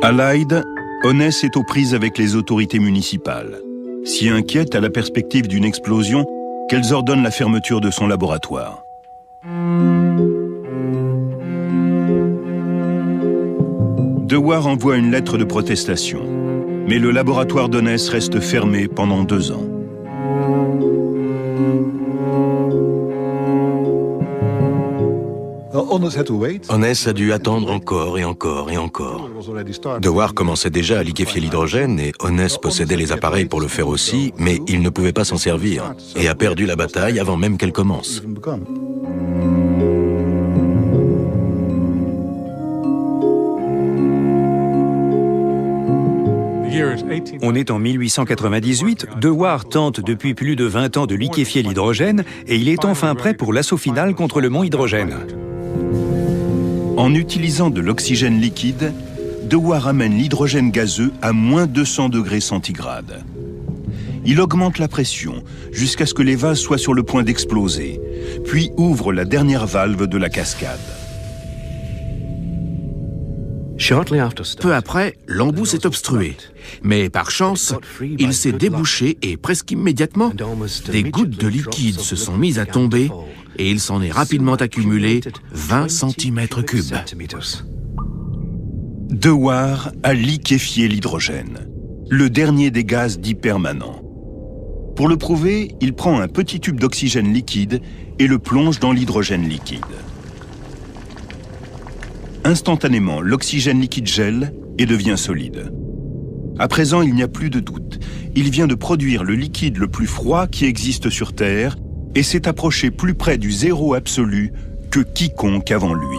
À Leyde, Onès est aux prises avec les autorités municipales, si inquiète à la perspective d'une explosion qu'elles ordonnent la fermeture de son laboratoire. Dewar envoie une lettre de protestation, mais le laboratoire d'Onès reste fermé pendant 2 ans. Onès a dû attendre encore et encore et encore. Dewar commençait déjà à liquéfier l'hydrogène et Onès possédait les appareils pour le faire aussi, mais il ne pouvait pas s'en servir et a perdu la bataille avant même qu'elle commence. On est en 1898, Dewar tente depuis plus de 20 ans de liquéfier l'hydrogène et il est enfin prêt pour l'assaut final contre le mont Hydrogène. En utilisant de l'oxygène liquide, Dewar amène l'hydrogène gazeux à moins 200 degrés centigrades. Il augmente la pression jusqu'à ce que les vases soient sur le point d'exploser, puis ouvre la dernière valve de la cascade. Peu après, l'embout s'est obstrué. Mais par chance, il s'est débouché et presque immédiatement, des gouttes de liquide se sont mises à tomber et il s'en est rapidement accumulé 20 cm3. Dewar a liquéfié l'hydrogène, le dernier des gaz dits permanents. Pour le prouver, il prend un petit tube d'oxygène liquide et le plonge dans l'hydrogène liquide. Instantanément, l'oxygène liquide gèle et devient solide. À présent, il n'y a plus de doute. Il vient de produire le liquide le plus froid qui existe sur Terre et s'est approché plus près du zéro absolu que quiconque avant lui.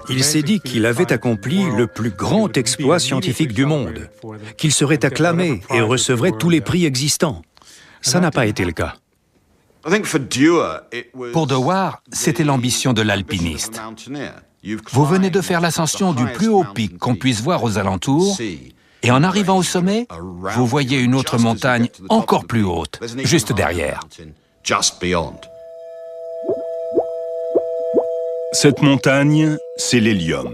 Il s'est dit qu'il avait accompli le plus grand exploit scientifique du monde, qu'il serait acclamé et recevrait tous les prix existants. Ça n'a pas été le cas. Pour Dewar, c'était l'ambition de l'alpiniste. Vous venez de faire l'ascension du plus haut pic qu'on puisse voir aux alentours, et en arrivant au sommet, vous voyez une autre montagne encore plus haute, juste derrière. Cette montagne, c'est l'hélium,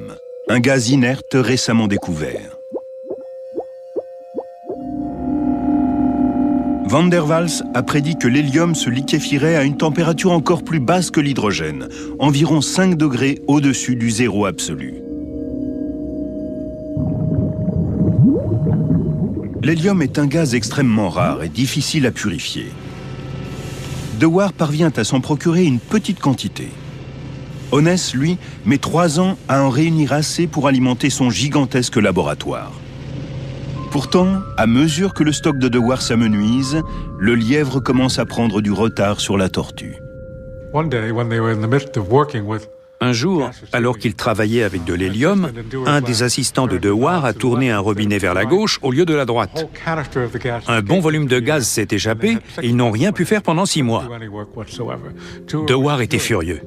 un gaz inerte récemment découvert. Van der Waals a prédit que l'hélium se liquéfierait à une température encore plus basse que l'hydrogène, environ 5 degrés au-dessus du zéro absolu. L'hélium est un gaz extrêmement rare et difficile à purifier. Dewar parvient à s'en procurer une petite quantité. Onès, lui, met 3 ans à en réunir assez pour alimenter son gigantesque laboratoire. Pourtant, à mesure que le stock de Dewar s'amenuise, le lièvre commence à prendre du retard sur la tortue. Un jour, alors qu'il travaillait avec de l'hélium, un des assistants de Dewar a tourné un robinet vers la gauche au lieu de la droite. Un bon volume de gaz s'est échappé et ils n'ont rien pu faire pendant 6 mois. Dewar était furieux.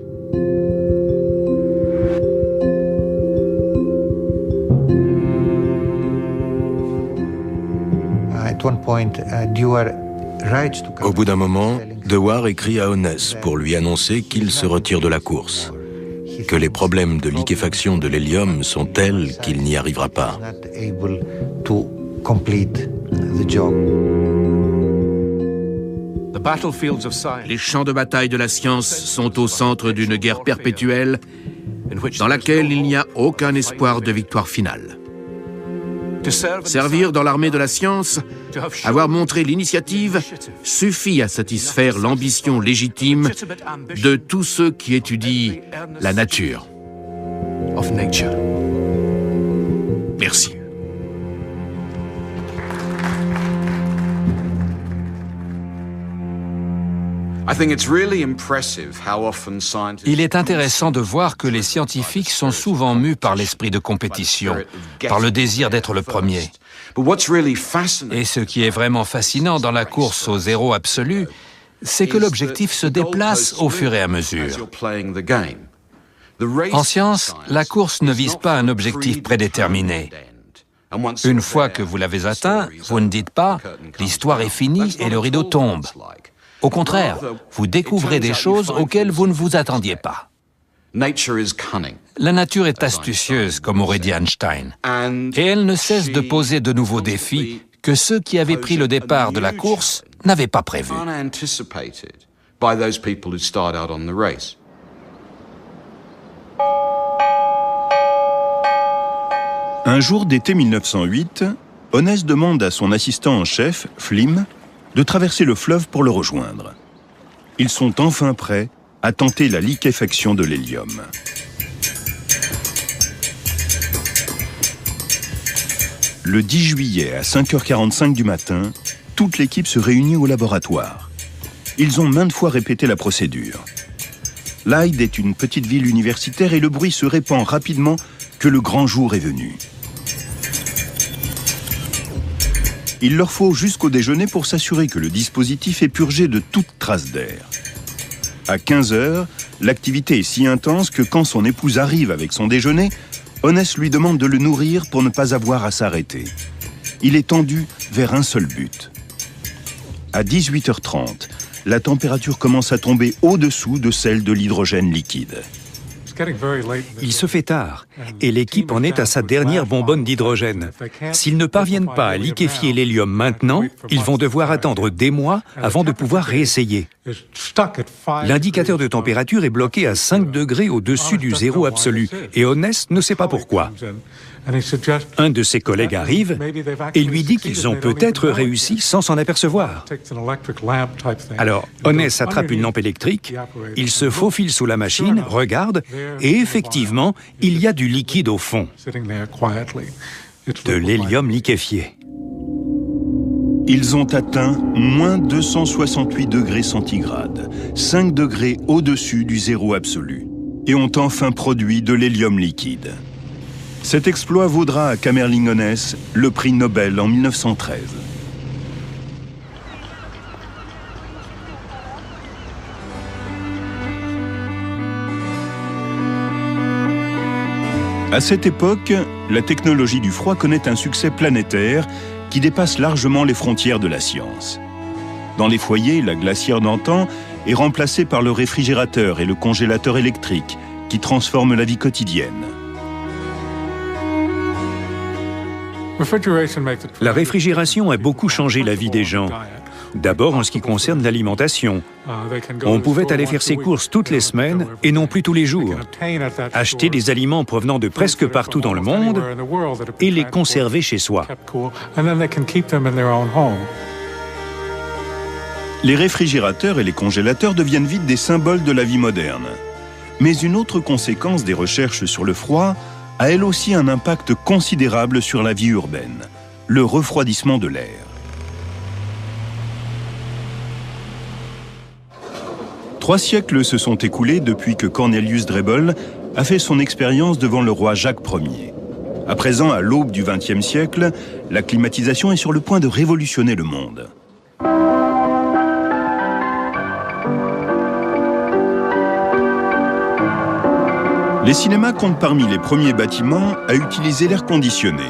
Au bout d'un moment, Dewar écrit à Onès pour lui annoncer qu'il se retire de la course, que les problèmes de liquéfaction de l'hélium sont tels qu'il n'y arrivera pas. Les champs de bataille de la science sont au centre d'une guerre perpétuelle dans laquelle il n'y a aucun espoir de victoire finale. Servir dans l'armée de la science, avoir montré l'initiative, suffit à satisfaire l'ambition légitime de tous ceux qui étudient la nature. Merci. Il est intéressant de voir que les scientifiques sont souvent mus par l'esprit de compétition, par le désir d'être le premier. Et ce qui est vraiment fascinant dans la course au zéro absolu, c'est que l'objectif se déplace au fur et à mesure. En science, la course ne vise pas un objectif prédéterminé. Une fois que vous l'avez atteint, vous ne dites pas « l'histoire est finie et le rideau tombe ». Au contraire, vous découvrez des choses auxquelles vous ne vous attendiez pas. La nature est astucieuse, comme aurait dit Einstein, et elle ne cesse de poser de nouveaux défis que ceux qui avaient pris le départ de la course n'avaient pas prévus. Un jour d'été 1908, Onnes demande à son assistant en chef, Flim, de traverser le fleuve pour le rejoindre. Ils sont enfin prêts à tenter la liquéfaction de l'hélium. Le 10 juillet à 5h45 du matin, toute l'équipe se réunit au laboratoire. Ils ont maintes fois répété la procédure. Leyde est une petite ville universitaire et le bruit se répand rapidement que le grand jour est venu. Il leur faut jusqu'au déjeuner pour s'assurer que le dispositif est purgé de toute trace d'air. À 15h, l'activité est si intense que quand son épouse arrive avec son déjeuner, Onnes lui demande de le nourrir pour ne pas avoir à s'arrêter. Il est tendu vers un seul but. À 18h30, la température commence à tomber au-dessous de celle de l'hydrogène liquide. Il se fait tard et l'équipe en est à sa dernière bonbonne d'hydrogène. S'ils ne parviennent pas à liquéfier l'hélium maintenant, ils vont devoir attendre des mois avant de pouvoir réessayer. L'indicateur de température est bloqué à 5 degrés au-dessus du zéro absolu et Onnes ne sait pas pourquoi. Un de ses collègues arrive et lui dit qu'ils ont peut-être réussi sans s'en apercevoir. Alors, Onnes attrape une lampe électrique, il se faufile sous la machine, regarde, et effectivement, il y a du liquide au fond. De l'hélium liquéfié. Ils ont atteint moins 268 degrés centigrades, 5 degrés au-dessus du zéro absolu, et ont enfin produit de l'hélium liquide. Cet exploit vaudra à Kamerlingh Onnes le prix Nobel en 1913. À cette époque, la technologie du froid connaît un succès planétaire qui dépasse largement les frontières de la science. Dans les foyers, la glacière d'antan est remplacée par le réfrigérateur et le congélateur électrique qui transforment la vie quotidienne. La réfrigération a beaucoup changé la vie des gens. D'abord en ce qui concerne l'alimentation. On pouvait aller faire ses courses toutes les semaines et non plus tous les jours. Acheter des aliments provenant de presque partout dans le monde et les conserver chez soi. Les réfrigérateurs et les congélateurs deviennent vite des symboles de la vie moderne. Mais une autre conséquence des recherches sur le froid a elle aussi un impact considérable sur la vie urbaine, le refroidissement de l'air. 3 siècles se sont écoulés depuis que Cornelius Drebbel a fait son expérience devant le roi Jacques Ier. À présent, à l'aube du XXe siècle, la climatisation est sur le point de révolutionner le monde. Les cinémas comptent parmi les premiers bâtiments à utiliser l'air conditionné.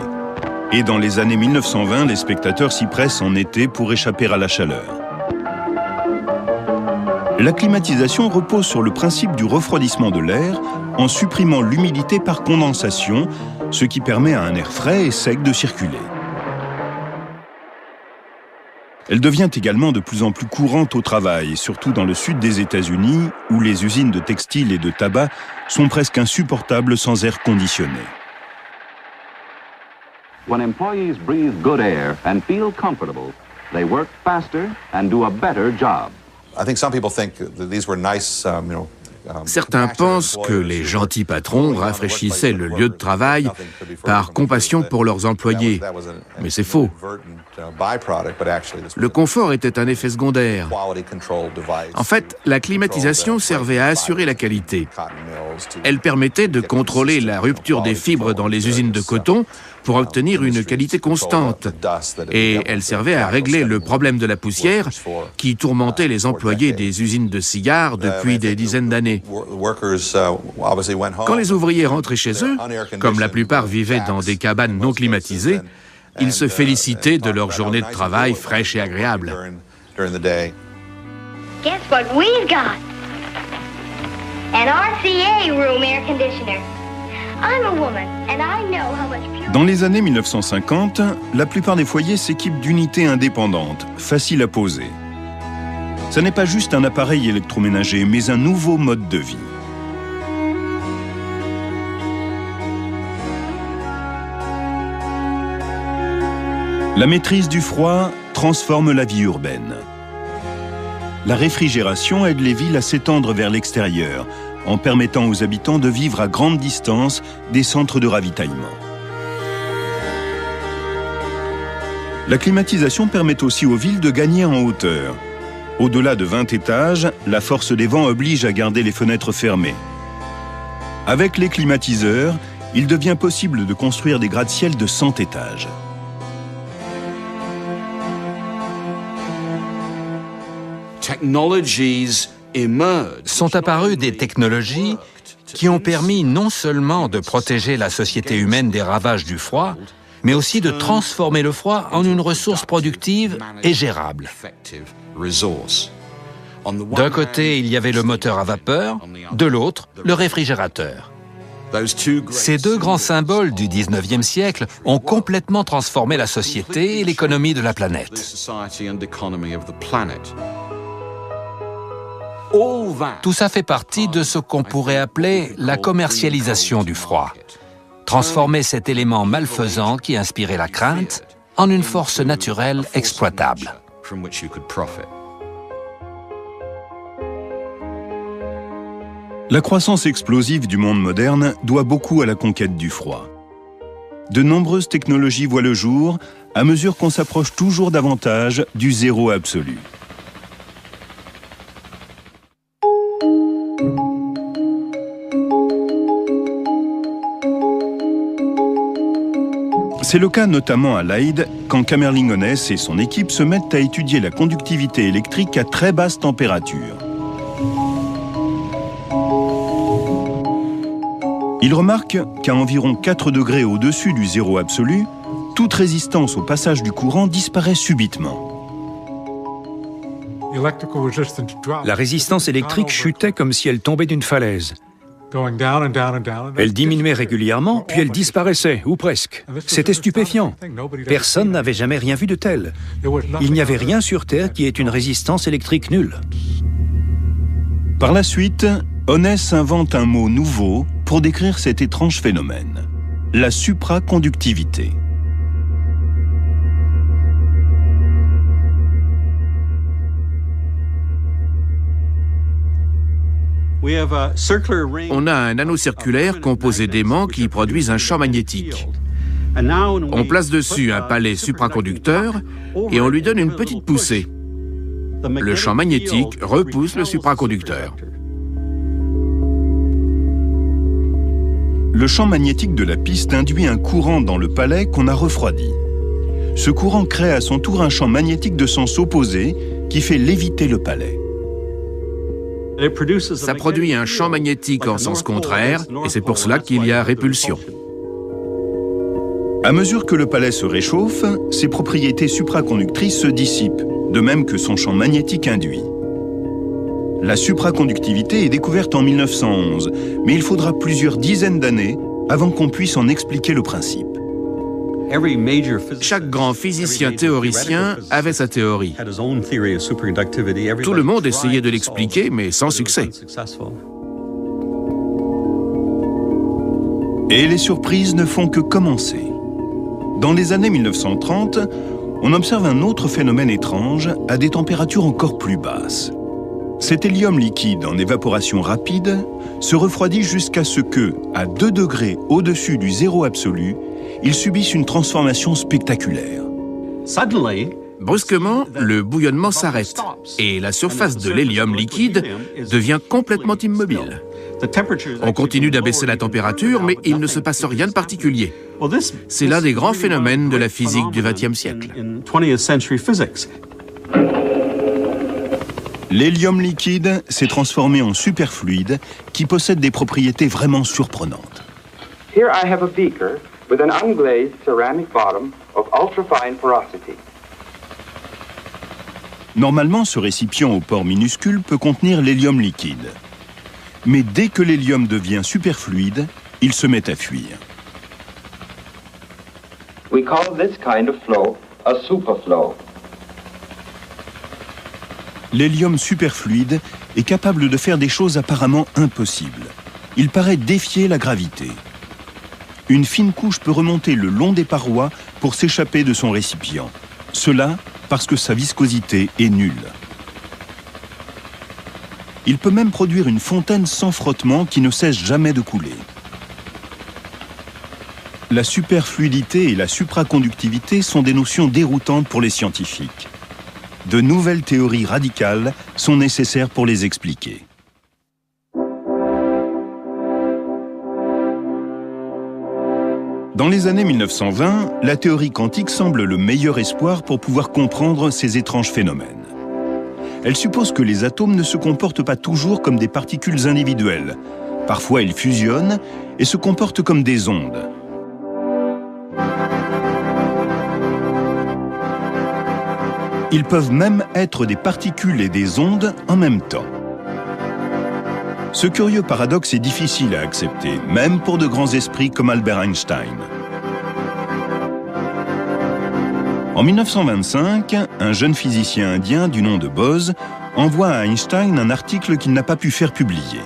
Et dans les années 1920, les spectateurs s'y pressent en été pour échapper à la chaleur. La climatisation repose sur le principe du refroidissement de l'air en supprimant l'humidité par condensation, ce qui permet à un air frais et sec de circuler. Elle devient également de plus en plus courante au travail, surtout dans le sud des États-Unis, où les usines de textiles et de tabac sont presque insupportables sans air conditionné. When employees breathe good air and feel comfortable, they work faster and do a better job. I think some people think that these were nice, Certains pensent que les gentils patrons rafraîchissaient le lieu de travail par compassion pour leurs employés, mais c'est faux. Le confort était un effet secondaire. En fait, la climatisation servait à assurer la qualité. Elle permettait de contrôler la rupture des fibres dans les usines de coton pour obtenir une qualité constante. Et elle servait à régler le problème de la poussière qui tourmentait les employés des usines de cigares depuis des dizaines d'années. Quand les ouvriers rentraient chez eux, comme la plupart vivaient dans des cabanes non climatisées, ils se félicitaient de leur journée de travail fraîche et agréable. Guess what we've got? An RCA room air conditioner. I'm a woman and I know how much pure... Dans les années 1950, la plupart des foyers s'équipent d'unités indépendantes, faciles à poser. Ce n'est pas juste un appareil électroménager, mais un nouveau mode de vie. La maîtrise du froid transforme la vie urbaine. La réfrigération aide les villes à s'étendre vers l'extérieur, en permettant aux habitants de vivre à grande distance des centres de ravitaillement. La climatisation permet aussi aux villes de gagner en hauteur. Au-delà de 20 étages, la force des vents oblige à garder les fenêtres fermées. Avec les climatiseurs, il devient possible de construire des gratte-ciel de 100 étages. Sont apparues des technologies qui ont permis non seulement de protéger la société humaine des ravages du froid, mais aussi de transformer le froid en une ressource productive et gérable. D'un côté, il y avait le moteur à vapeur, de l'autre, le réfrigérateur. Ces deux grands symboles du 19e siècle ont complètement transformé la société et l'économie de la planète. Tout ça fait partie de ce qu'on pourrait appeler la commercialisation du froid. Transformer cet élément malfaisant qui inspirait la crainte en une force naturelle exploitable. La croissance explosive du monde moderne doit beaucoup à la conquête du froid. De nombreuses technologies voient le jour à mesure qu'on s'approche toujours davantage du zéro absolu. C'est le cas notamment à Leyde, quand Kamerlingh Onnes et son équipe se mettent à étudier la conductivité électrique à très basse température. Ils remarquent qu'à environ 4 degrés au-dessus du zéro absolu, toute résistance au passage du courant disparaît subitement. La résistance électrique chutait comme si elle tombait d'une falaise. Elle diminuait régulièrement, puis elle disparaissait, ou presque. C'était stupéfiant. Personne n'avait jamais rien vu de tel. Il n'y avait rien sur Terre qui ait une résistance électrique nulle. Par la suite, Onnes invente un mot nouveau pour décrire cet étrange phénomène, la supraconductivité. On a un anneau circulaire composé d'aimants qui produisent un champ magnétique. On place dessus un palais supraconducteur et on lui donne une petite poussée. Le champ magnétique repousse le supraconducteur. Le champ magnétique de la piste induit un courant dans le palais qu'on a refroidi. Ce courant crée à son tour un champ magnétique de sens opposé qui fait léviter le palais. Ça produit un champ magnétique en sens contraire et c'est pour cela qu'il y a répulsion. À mesure que le palais se réchauffe, ses propriétés supraconductrices se dissipent, de même que son champ magnétique induit. La supraconductivité est découverte en 1911, mais il faudra plusieurs dizaines d'années avant qu'on puisse en expliquer le principe. Chaque grand physicien théoricien avait sa théorie. Tout le monde essayait de l'expliquer, mais sans succès. Et les surprises ne font que commencer. Dans les années 1930, on observe un autre phénomène étrange à des températures encore plus basses. Cet hélium liquide en évaporation rapide se refroidit jusqu'à ce que, à 2 degrés au-dessus du zéro absolu, il subisse une transformation spectaculaire. Brusquement, le bouillonnement s'arrête et la surface de l'hélium liquide devient complètement immobile. On continue d'abaisser la température, mais il ne se passe rien de particulier. C'est l'un des grands phénomènes de la physique du XXe siècle. L'hélium liquide s'est transformé en superfluide qui possède des propriétés vraiment surprenantes. Here I have a beaker with an unglazed ceramic bottom of ultrafine porosity. Normalement, ce récipient au pore minuscule peut contenir l'hélium liquide. Mais dès que l'hélium devient superfluide, il se met à fuir. We call this kind of flow a superflow. L'hélium superfluide est capable de faire des choses apparemment impossibles. Il paraît défier la gravité. Une fine couche peut remonter le long des parois pour s'échapper de son récipient. Cela parce que sa viscosité est nulle. Il peut même produire une fontaine sans frottement qui ne cesse jamais de couler. La superfluidité et la supraconductivité sont des notions déroutantes pour les scientifiques. De nouvelles théories radicales sont nécessaires pour les expliquer. Dans les années 1920, la théorie quantique semble le meilleur espoir pour pouvoir comprendre ces étranges phénomènes. Elle suppose que les atomes ne se comportent pas toujours comme des particules individuelles. Parfois, ils fusionnent et se comportent comme des ondes. Ils peuvent même être des particules et des ondes en même temps. Ce curieux paradoxe est difficile à accepter, même pour de grands esprits comme Albert Einstein. En 1925, un jeune physicien indien du nom de Bose envoie à Einstein un article qu'il n'a pas pu faire publier.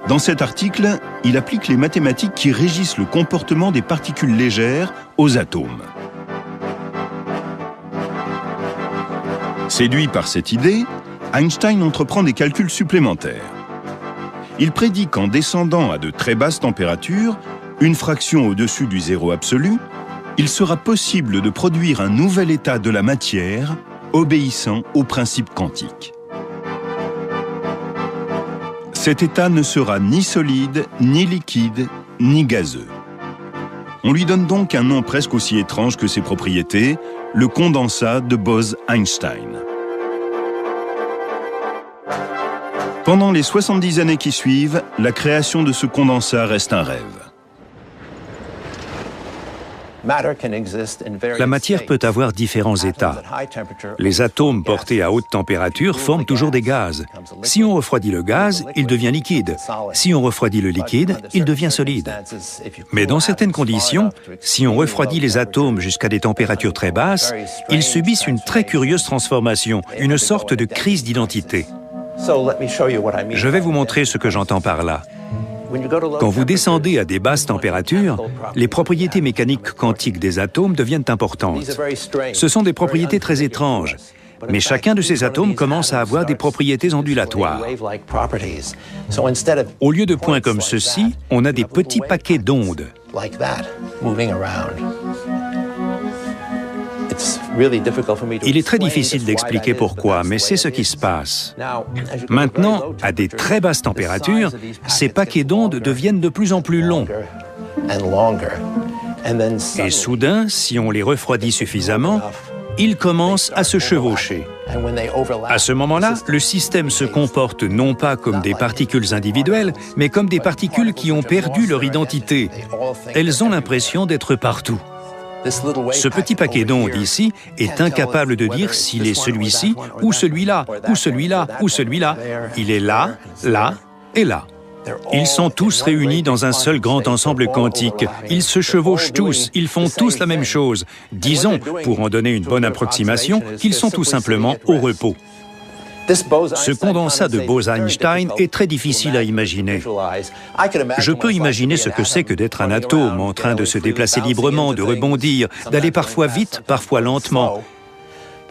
Dans cet article, il applique les mathématiques qui régissent le comportement des particules légères aux atomes. Séduit par cette idée, Einstein entreprend des calculs supplémentaires. Il prédit qu'en descendant à de très basses températures, une fraction au-dessus du zéro absolu, il sera possible de produire un nouvel état de la matière obéissant aux principes quantiques. Cet état ne sera ni solide, ni liquide, ni gazeux. On lui donne donc un nom presque aussi étrange que ses propriétés, le condensat de Bose-Einstein. Pendant les 70 années qui suivent, la création de ce condensat reste un rêve. La matière peut avoir différents états. Les atomes portés à haute température forment toujours des gaz. Si on refroidit le gaz, il devient liquide. Si on refroidit le liquide, il devient solide. Mais dans certaines conditions, si on refroidit les atomes jusqu'à des températures très basses, ils subissent une très curieuse transformation, une sorte de crise d'identité. Je vais vous montrer ce que j'entends par là. Quand vous descendez à des basses températures, les propriétés mécaniques quantiques des atomes deviennent importantes. Ce sont des propriétés très étranges, mais chacun de ces atomes commence à avoir des propriétés ondulatoires. Au lieu de points comme ceci, on a des petits paquets d'ondes. Il est très difficile d'expliquer pourquoi, mais c'est ce qui se passe. Maintenant, à des très basses températures, ces paquets d'ondes deviennent de plus en plus longs. Et soudain, si on les refroidit suffisamment, ils commencent à se chevaucher. À ce moment-là, le système se comporte non pas comme des particules individuelles, mais comme des particules qui ont perdu leur identité. Elles ont l'impression d'être partout. Ce petit paquet d'ondes ici est incapable de dire s'il est celui-ci, ou celui-là, ou celui-là, ou celui-là. Il est là, là et là. Ils sont tous réunis dans un seul grand ensemble quantique. Ils se chevauchent tous, ils font tous la même chose. Disons, pour en donner une bonne approximation, qu'ils sont tout simplement au repos. Ce condensat de Bose-Einstein est très difficile à imaginer. Je peux imaginer ce que c'est que d'être un atome en train de se déplacer librement, de rebondir, d'aller parfois vite, parfois lentement.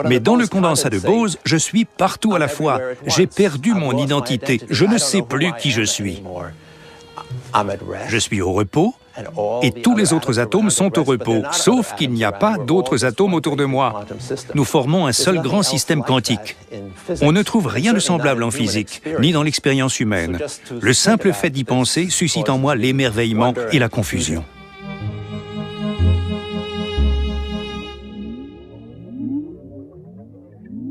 Mais dans le condensat de Bose, je suis partout à la fois. J'ai perdu mon identité. Je ne sais plus qui je suis. Je suis au repos et tous les autres atomes sont au repos, sauf qu'il n'y a pas d'autres atomes autour de moi. Nous formons un seul grand système quantique. On ne trouve rien de semblable en physique, ni dans l'expérience humaine. Le simple fait d'y penser suscite en moi l'émerveillement et la confusion.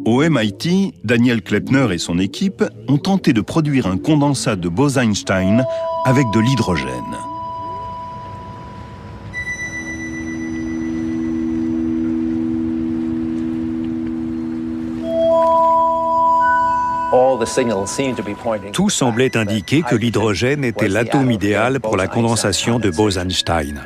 Au MIT, Daniel Kleppner et son équipe ont tenté de produire un condensat de Bose-Einstein avec de l'hydrogène. Tout semblait indiquer que l'hydrogène était l'atome idéal pour la condensation de Bose-Einstein.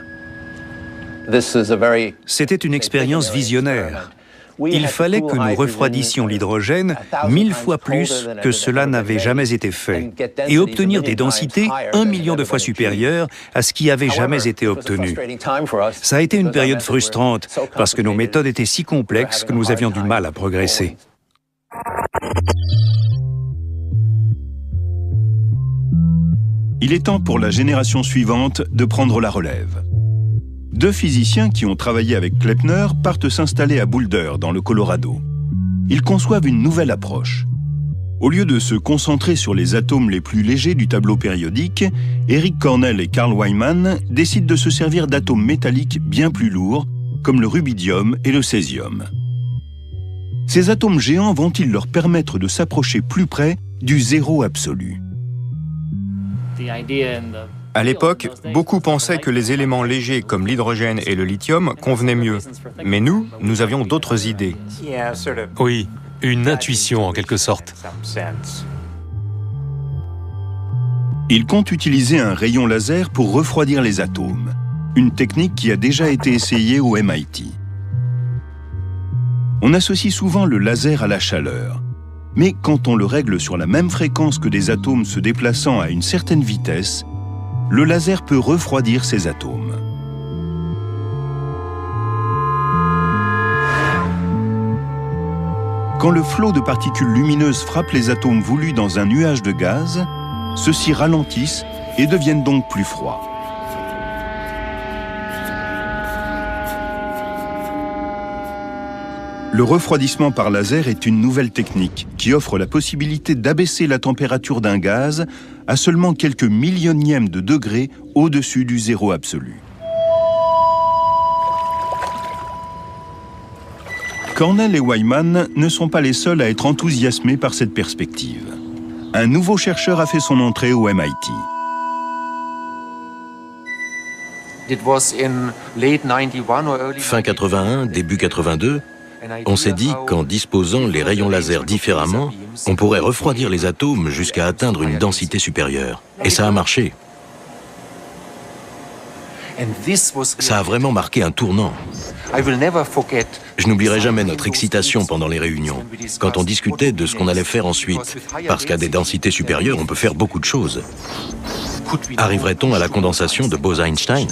C'était une expérience visionnaire. Il fallait que nous refroidissions l'hydrogène 1000 fois plus que cela n'avait jamais été fait et obtenir des densités 1 million de fois supérieures à ce qui avait jamais été obtenu. Ça a été une période frustrante parce que nos méthodes étaient si complexes que nous avions du mal à progresser. Il est temps pour la génération suivante de prendre la relève. Deux physiciens qui ont travaillé avec Kleppner partent s'installer à Boulder, dans le Colorado. Ils conçoivent une nouvelle approche. Au lieu de se concentrer sur les atomes les plus légers du tableau périodique, Eric Cornell et Carl Weyman décident de se servir d'atomes métalliques bien plus lourds, comme le rubidium et le césium. Ces atomes géants vont-ils leur permettre de s'approcher plus près du zéro absolu? À l'époque, beaucoup pensaient que les éléments légers comme l'hydrogène et le lithium convenaient mieux. Mais nous avions d'autres idées. Oui, une intuition en quelque sorte. Ils comptent utiliser un rayon laser pour refroidir les atomes, une technique qui a déjà été essayée au MIT. On associe souvent le laser à la chaleur, mais quand on le règle sur la même fréquence que des atomes se déplaçant à une certaine vitesse, le laser peut refroidir ces atomes. Quand le flot de particules lumineuses frappe les atomes voulus dans un nuage de gaz, ceux-ci ralentissent et deviennent donc plus froids. Le refroidissement par laser est une nouvelle technique qui offre la possibilité d'abaisser la température d'un gaz à seulement quelques millionièmes de degrés au-dessus du zéro absolu. Cornell et Weyman ne sont pas les seuls à être enthousiasmés par cette perspective. Un nouveau chercheur a fait son entrée au MIT. Fin 81, début 82, on s'est dit qu'en disposant les rayons laser différemment, on pourrait refroidir les atomes jusqu'à atteindre une densité supérieure. Et ça a marché. Ça a vraiment marqué un tournant. Je n'oublierai jamais notre excitation pendant les réunions, quand on discutait de ce qu'on allait faire ensuite, parce qu'à des densités supérieures, on peut faire beaucoup de choses. Arriverait-on à la condensation de Bose-Einstein ?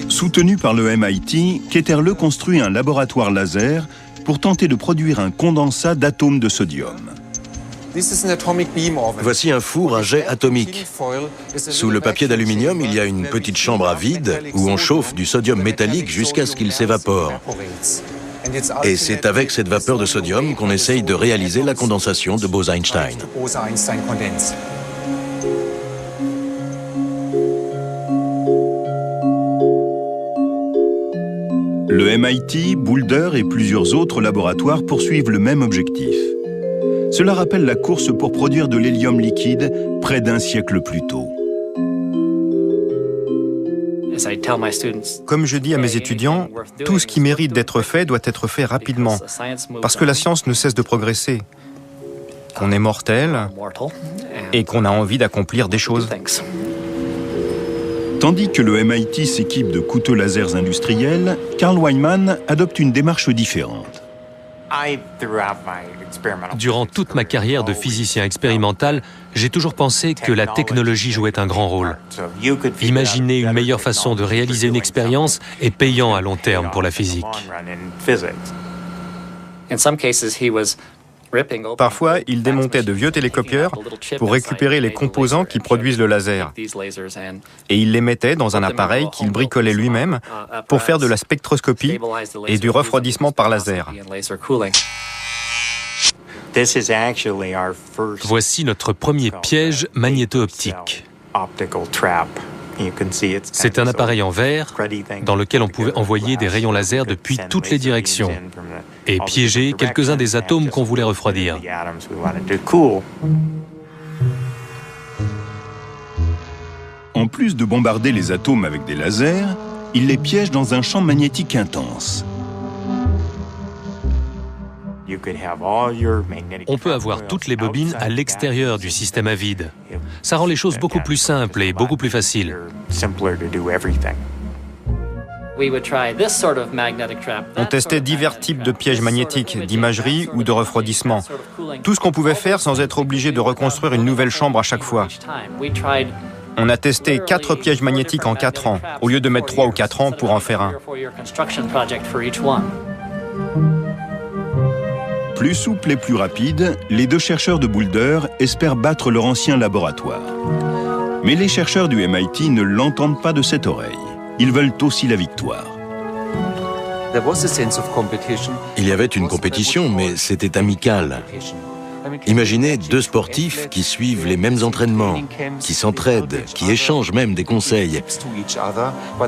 Soutenu par le MIT, Ketterle construit un laboratoire laser pour tenter de produire un condensat d'atomes de sodium. Voici un four à jet atomique. Sous le papier d'aluminium, il y a une petite chambre à vide où on chauffe du sodium métallique jusqu'à ce qu'il s'évapore. Et c'est avec cette vapeur de sodium qu'on essaye de réaliser la condensation de Bose-Einstein. Le MIT, Boulder et plusieurs autres laboratoires poursuivent le même objectif. Cela rappelle la course pour produire de l'hélium liquide près d'un siècle plus tôt. Comme je dis à mes étudiants, tout ce qui mérite d'être fait doit être fait rapidement, parce que la science ne cesse de progresser, qu'on est mortel et qu'on a envie d'accomplir des choses. Tandis que le MIT s'équipe de couteaux lasers industriels, Carl Weyman adopte une démarche différente. Durant toute ma carrière de physicien expérimental, j'ai toujours pensé que la technologie jouait un grand rôle. Imaginer une meilleure façon de réaliser une expérience est payant à long terme pour la physique. Parfois, il démontait de vieux télécopieurs pour récupérer les composants qui produisent le laser. Et il les mettait dans un appareil qu'il bricolait lui-même pour faire de la spectroscopie et du refroidissement par laser. Voici notre premier piège magnéto-optique. C'est un appareil en verre dans lequel on pouvait envoyer des rayons laser depuis toutes les directions et piéger quelques-uns des atomes qu'on voulait refroidir. En plus de bombarder les atomes avec des lasers, il les piège dans un champ magnétique intense. On peut avoir toutes les bobines à l'extérieur du système à vide. Ça rend les choses beaucoup plus simples et beaucoup plus faciles. On testait divers types de pièges magnétiques, d'imagerie ou de refroidissement. Tout ce qu'on pouvait faire sans être obligé de reconstruire une nouvelle chambre à chaque fois. On a testé 4 pièges magnétiques en 4 ans, au lieu de mettre 3 ou 4 ans pour en faire un. Plus souple et plus rapide, les deux chercheurs de Boulder espèrent battre leur ancien laboratoire. Mais les chercheurs du MIT ne l'entendent pas de cette oreille. Ils veulent aussi la victoire. Il y avait une compétition, mais c'était amical. Imaginez 2 sportifs qui suivent les mêmes entraînements, qui s'entraident, qui échangent même des conseils.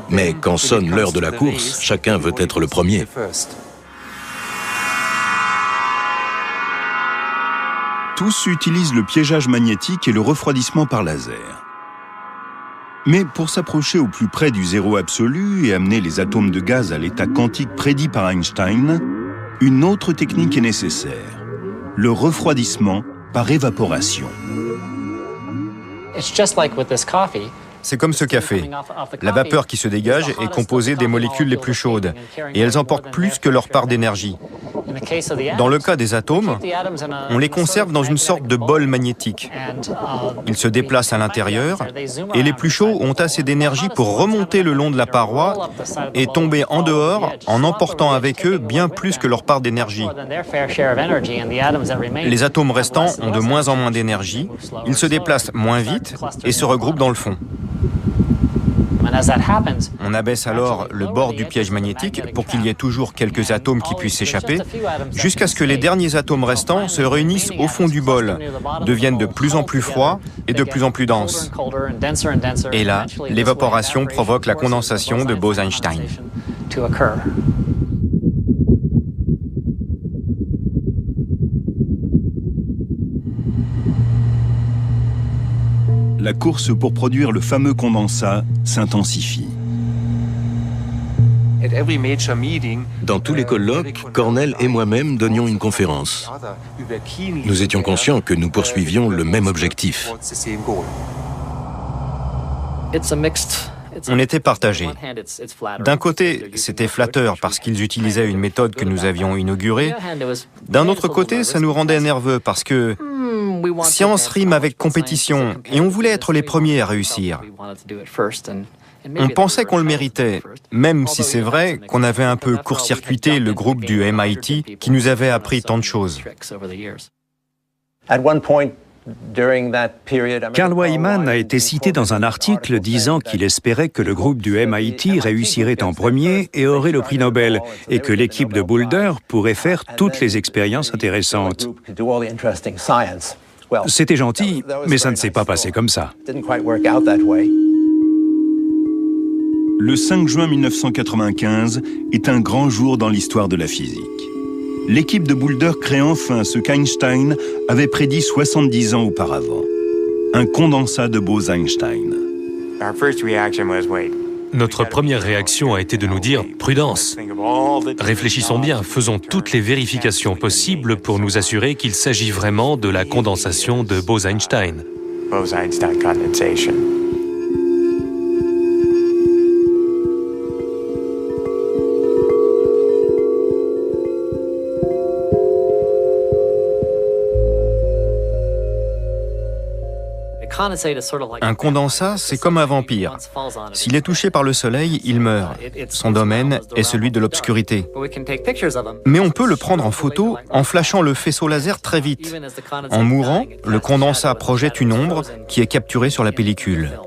Mais quand sonne l'heure de la course, chacun veut être le premier. Tous utilisent le piégeage magnétique et le refroidissement par laser. Mais pour s'approcher au plus près du zéro absolu et amener les atomes de gaz à l'état quantique prédit par Einstein, une autre technique est nécessaire, le refroidissement par évaporation. C'est comme ce café. La vapeur qui se dégage est composée des molécules les plus chaudes, et elles emportent plus que leur part d'énergie. Dans le cas des atomes, on les conserve dans une sorte de bol magnétique. Ils se déplacent à l'intérieur, et les plus chauds ont assez d'énergie pour remonter le long de la paroi et tomber en dehors en emportant avec eux bien plus que leur part d'énergie. Les atomes restants ont de moins en moins d'énergie, ils se déplacent moins vite et se regroupent dans le fond. On abaisse alors le bord du piège magnétique pour qu'il y ait toujours quelques atomes qui puissent s'échapper, jusqu'à ce que les derniers atomes restants se réunissent au fond du bol, deviennent de plus en plus froids et de plus en plus denses. Et là, l'évaporation provoque la condensation de Bose-Einstein. La course pour produire le fameux condensat s'intensifie. Dans tous les colloques, Cornell et moi-même donnions une conférence. Nous étions conscients que nous poursuivions le même objectif. On était partagés. D'un côté, c'était flatteur parce qu'ils utilisaient une méthode que nous avions inaugurée. D'un autre côté, ça nous rendait nerveux parce que science rime avec compétition et on voulait être les premiers à réussir. On pensait qu'on le méritait, même si c'est vrai qu'on avait un peu court-circuité le groupe du MIT qui nous avait appris tant de choses. Carl Wieman a été cité dans un article disant qu'il espérait que le groupe du MIT réussirait en premier et aurait le prix Nobel, et que l'équipe de Boulder pourrait faire toutes les expériences intéressantes. C'était gentil, mais ça ne s'est pas passé comme ça. Le 5 juin 1995 est un grand jour dans l'histoire de la physique. L'équipe de Boulder crée enfin ce qu'Einstein avait prédit 70 ans auparavant. Un condensat de Bose-Einstein. Notre première réaction a été de nous dire « Prudence ». Réfléchissons bien, faisons toutes les vérifications possibles pour nous assurer qu'il s'agit vraiment de la condensation de Bose-Einstein. Un condensat, c'est comme un vampire. S'il est touché par le soleil, il meurt. Son domaine est celui de l'obscurité. Mais on peut le prendre en photo en flashant le faisceau laser très vite. En mourant, le condensat projette une ombre qui est capturée sur la pellicule.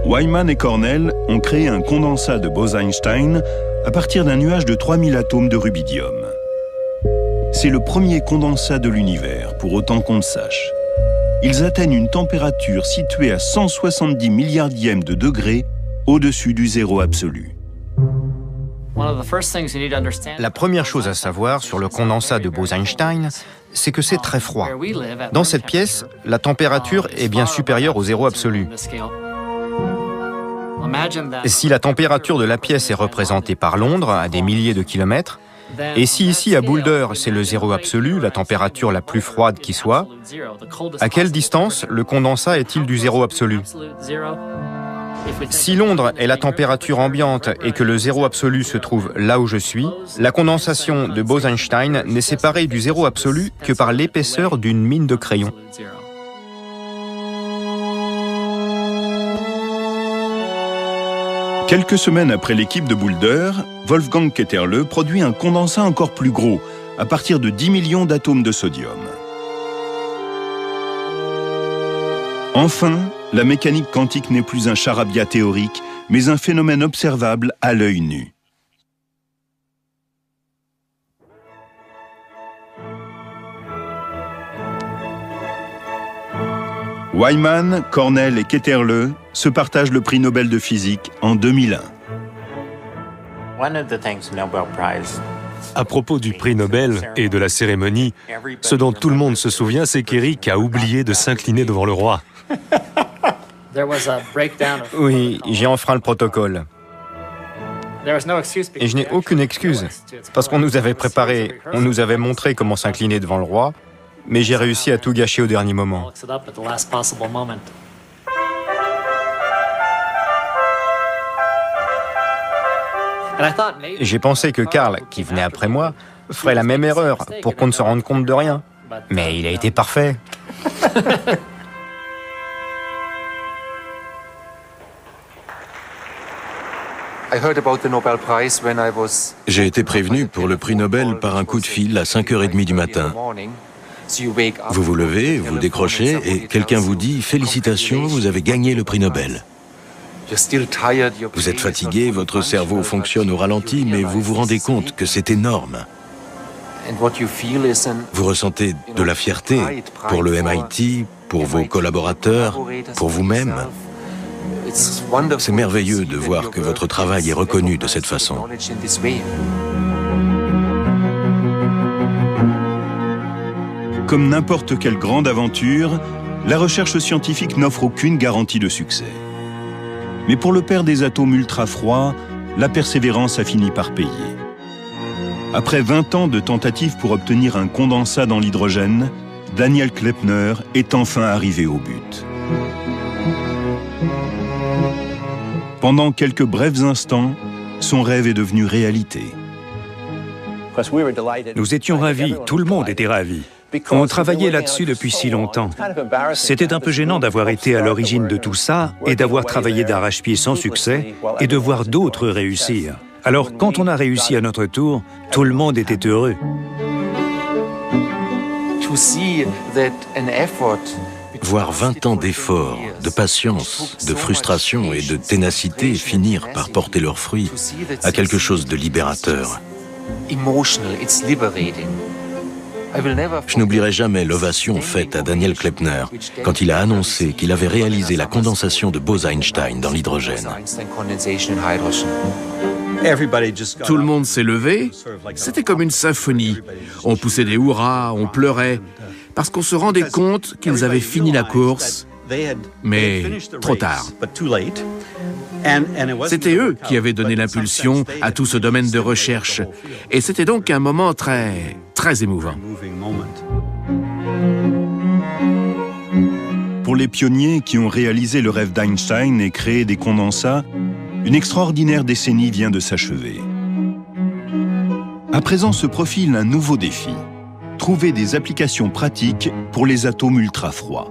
Wyman et Cornell ont créé un condensat de Bose-Einstein à partir d'un nuage de 3000 atomes de rubidium. C'est le premier condensat de l'univers, pour autant qu'on le sache. Ils atteignent une température située à 170 milliardièmes de degrés au-dessus du zéro absolu. La première chose à savoir sur le condensat de Bose-Einstein, c'est que c'est très froid. Dans cette pièce, la température est bien supérieure au zéro absolu. Si la température de la pièce est représentée par Londres, à des milliers de kilomètres, et si ici à Boulder c'est le zéro absolu, la température la plus froide qui soit, à quelle distance le condensat est-il du zéro absolu? Si Londres est la température ambiante et que le zéro absolu se trouve là où je suis, la condensation de Bose-Einstein n'est séparée du zéro absolu que par l'épaisseur d'une mine de crayon. Quelques semaines après l'équipe de Boulder, Wolfgang Ketterle produit un condensat encore plus gros, à partir de 10 millions d'atomes de sodium. Enfin, la mécanique quantique n'est plus un charabia théorique, mais un phénomène observable à l'œil nu. Wyman, Cornell et Ketterle se partagent le prix Nobel de physique en 2001. À propos du prix Nobel et de la cérémonie, ce dont tout le monde se souvient, c'est qu'Eric a oublié de s'incliner devant le roi. Oui, j'ai enfreint le protocole. Et je n'ai aucune excuse, parce qu'on nous avait préparé, on nous avait montré comment s'incliner devant le roi, mais j'ai réussi à tout gâcher au dernier moment. J'ai pensé que Karl, qui venait après moi, ferait la même erreur pour qu'on ne se rende compte de rien. Mais il a été parfait. J'ai été prévenu pour le prix Nobel par un coup de fil à 5h30 du matin. Vous vous levez, vous décrochez et quelqu'un vous dit « Félicitations, vous avez gagné le prix Nobel ». Vous êtes fatigué, votre cerveau fonctionne au ralenti, mais vous vous rendez compte que c'est énorme. Vous ressentez de la fierté pour le MIT, pour vos collaborateurs, pour vous-même. C'est merveilleux de voir que votre travail est reconnu de cette façon. Comme n'importe quelle grande aventure, la recherche scientifique n'offre aucune garantie de succès. Mais pour le père des atomes ultra-froids, la persévérance a fini par payer. Après 20 ans de tentatives pour obtenir un condensat dans l'hydrogène, Daniel Kleppner est enfin arrivé au but. Pendant quelques brefs instants, son rêve est devenu réalité. Nous étions ravis, tout le monde était ravi. On travaillait là-dessus depuis si longtemps. C'était un peu gênant d'avoir été à l'origine de tout ça et d'avoir travaillé d'arrache-pied sans succès et de voir d'autres réussir. Alors, quand on a réussi à notre tour, tout le monde était heureux. Voir 20 ans d'efforts, de patience, de frustration et de ténacité finir par porter leurs fruits à quelque chose de libérateur. Je n'oublierai jamais l'ovation faite à Daniel Kleppner quand il a annoncé qu'il avait réalisé la condensation de Bose-Einstein dans l'hydrogène. Tout le monde s'est levé, c'était comme une symphonie. On poussait des hurrahs, on pleurait, parce qu'on se rendait compte qu'ils avaient fini la course, mais trop tard. C'était eux qui avaient donné l'impulsion à tout ce domaine de recherche, et c'était donc un moment très émouvant. Pour les pionniers qui ont réalisé le rêve d'Einstein et créé des condensats, une extraordinaire décennie vient de s'achever. À présent se profile un nouveau défi, trouver des applications pratiques pour les atomes ultra-froids.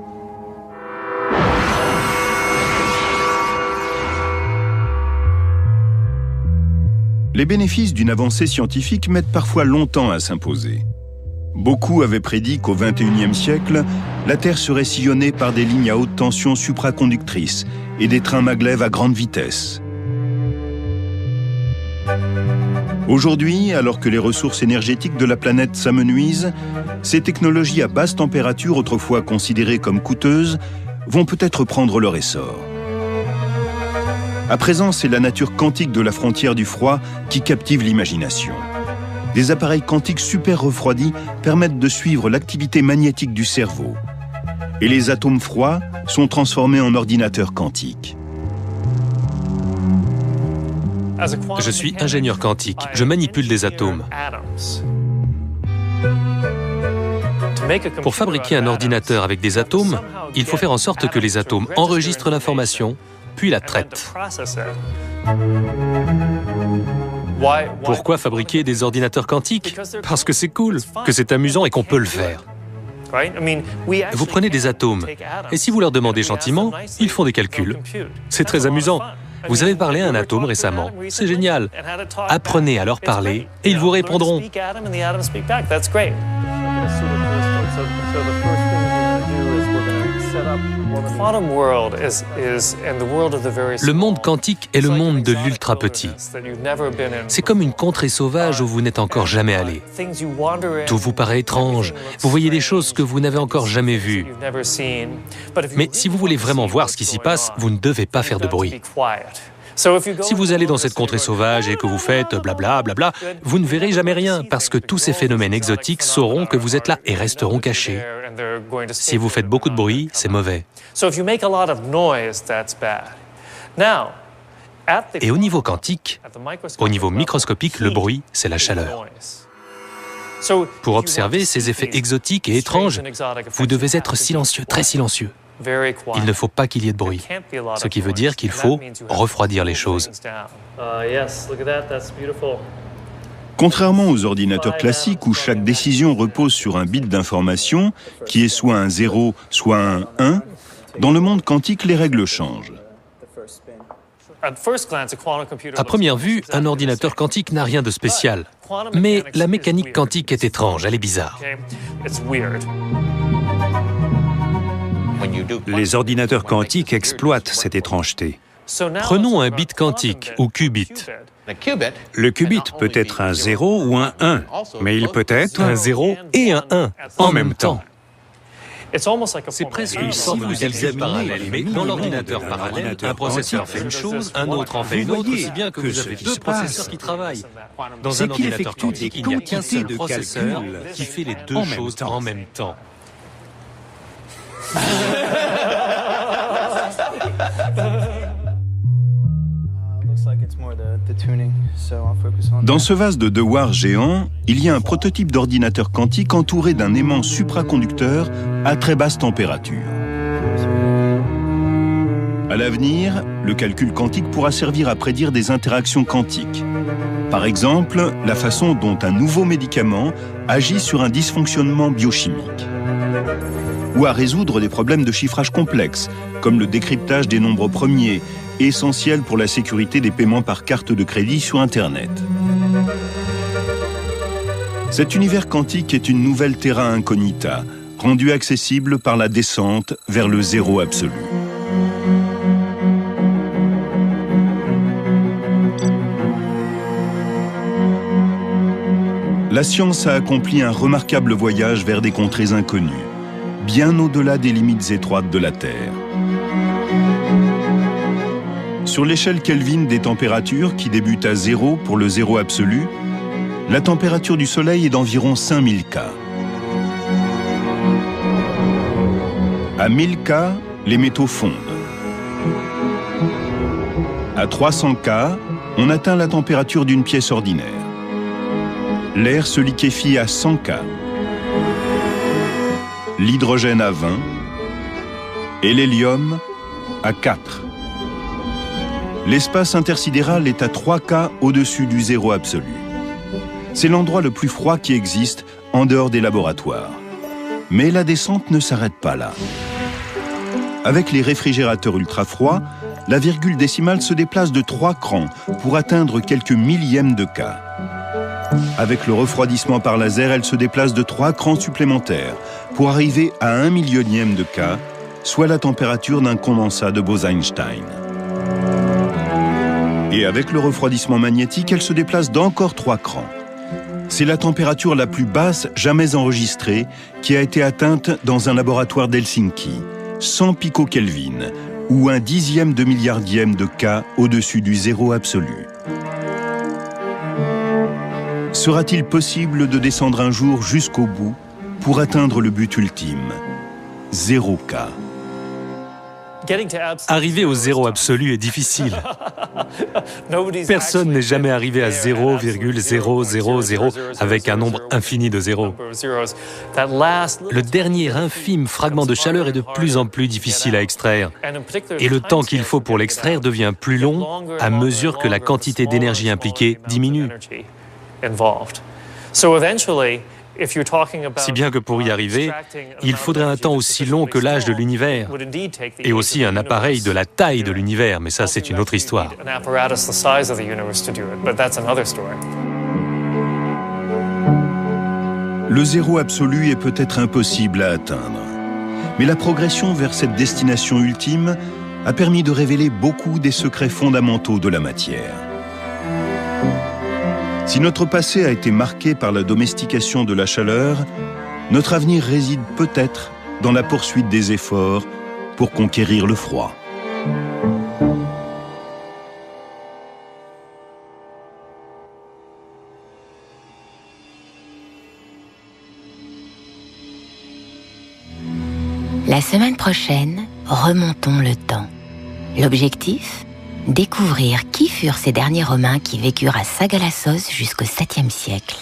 Les bénéfices d'une avancée scientifique mettent parfois longtemps à s'imposer. Beaucoup avaient prédit qu'au XXIe siècle, la Terre serait sillonnée par des lignes à haute tension supraconductrices et des trains maglev à grande vitesse. Aujourd'hui, alors que les ressources énergétiques de la planète s'amenuisent, ces technologies à basse température, autrefois considérées comme coûteuses, vont peut-être prendre leur essor. À présent, c'est la nature quantique de la frontière du froid qui captive l'imagination. Des appareils quantiques super refroidis permettent de suivre l'activité magnétique du cerveau. Et les atomes froids sont transformés en ordinateurs quantiques. Je suis ingénieur quantique, je manipule des atomes. Pour fabriquer un ordinateur avec des atomes, il faut faire en sorte que les atomes enregistrent l'information, puis la traitent. Pourquoi fabriquer des ordinateurs quantiques? Parce que c'est cool, que c'est amusant et qu'on peut le faire. Vous prenez des atomes, et si vous leur demandez gentiment, ils font des calculs. C'est très amusant. Vous avez parlé à un atome récemment, c'est génial. Apprenez à leur parler, et ils vous répondront. Le monde quantique est le monde de l'ultra petit. C'est comme une contrée sauvage où vous n'êtes encore jamais allé. Tout vous paraît étrange. Vous voyez des choses que vous n'avez encore jamais vues. Mais si vous voulez vraiment voir ce qui s'y passe, vous ne devez pas faire de bruit. Si vous allez dans cette contrée sauvage et que vous faites blabla, blabla, vous ne verrez jamais rien parce que tous ces phénomènes exotiques sauront que vous êtes là et resteront cachés. Si vous faites beaucoup de bruit, c'est mauvais. Et au niveau quantique, au niveau microscopique, le bruit, c'est la chaleur. Pour observer ces effets exotiques et étranges, vous devez être silencieux, très silencieux. Il ne faut pas qu'il y ait de bruit, ce qui veut dire qu'il faut refroidir les choses. Contrairement aux ordinateurs classiques où chaque décision repose sur un bit d'information, qui est soit un 0, soit un 1, dans le monde quantique, les règles changent. À première vue, un ordinateur quantique n'a rien de spécial. Mais la mécanique quantique est étrange, elle est bizarre. Les ordinateurs quantiques exploitent cette étrangeté. Prenons un bit quantique, ou qubit. Le qubit peut être un 0 ou un 1, mais il peut être un 0 et un 1 en même temps. C'est presque une sorte de calcul parallèle, mais dans l'ordinateur parallèle, un processeur fait une chose, un autre en fait une autre, si bien que vous avez deux processeurs qui travaillent. Dans un ordinateur quantique, il n'y a qu'un seul processeur qui fait les deux choses en même temps. Dans ce vase de Dewar géant, il y a un prototype d'ordinateur quantique entouré d'un aimant supraconducteur à très basse température. À l'avenir, le calcul quantique pourra servir à prédire des interactions quantiques. Par exemple, la façon dont un nouveau médicament agit sur un dysfonctionnement biochimique. Ou à résoudre des problèmes de chiffrage complexes, comme le décryptage des nombres premiers, essentiel pour la sécurité des paiements par carte de crédit sur Internet. Cet univers quantique est une nouvelle terra incognita, rendue accessible par la descente vers le zéro absolu. La science a accompli un remarquable voyage vers des contrées inconnues, bien au-delà des limites étroites de la Terre. Sur l'échelle Kelvin des températures, qui débute à 0 pour le zéro absolu, la température du Soleil est d'environ 5000 K. À 1000 K, les métaux fondent. À 300 K, on atteint la température d'une pièce ordinaire. L'air se liquéfie à 100 K. L'hydrogène à 20 et l'hélium à 4. L'espace intersidéral est à 3 K au-dessus du zéro absolu. C'est l'endroit le plus froid qui existe en dehors des laboratoires. Mais la descente ne s'arrête pas là. Avec les réfrigérateurs ultra-froids, la virgule décimale se déplace de 3 crans pour atteindre quelques millièmes de K. Avec le refroidissement par laser, elle se déplace de 3 crans supplémentaires pour arriver à 1 millionième de K, soit la température d'un condensat de Bose-Einstein. Et avec le refroidissement magnétique, elle se déplace d'encore 3 crans. C'est la température la plus basse jamais enregistrée qui a été atteinte dans un laboratoire d'Helsinki, 100 picokelvin, ou 1/10 de milliardième de K au-dessus du zéro absolu. Sera-t-il possible de descendre un jour jusqu'au bout pour atteindre le but ultime, 0 K? Arriver au zéro absolu est difficile. Personne n'est jamais arrivé à 0,000 avec un nombre infini de zéros. Le dernier infime fragment de chaleur est de plus en plus difficile à extraire. Et le temps qu'il faut pour l'extraire devient plus long à mesure que la quantité d'énergie impliquée diminue. Si bien que pour y arriver, il faudrait un temps aussi long que l'âge de l'univers, et aussi un appareil de la taille de l'univers, mais ça c'est une autre histoire. Le zéro absolu est peut-être impossible à atteindre, mais la progression vers cette destination ultime a permis de révéler beaucoup des secrets fondamentaux de la matière. Si notre passé a été marqué par la domestication de la chaleur, notre avenir réside peut-être dans la poursuite des efforts pour conquérir le froid. La semaine prochaine, remontons le temps. L'objectif ? Découvrir qui furent ces derniers Romains qui vécurent à Sagalassos jusqu'au 7e siècle.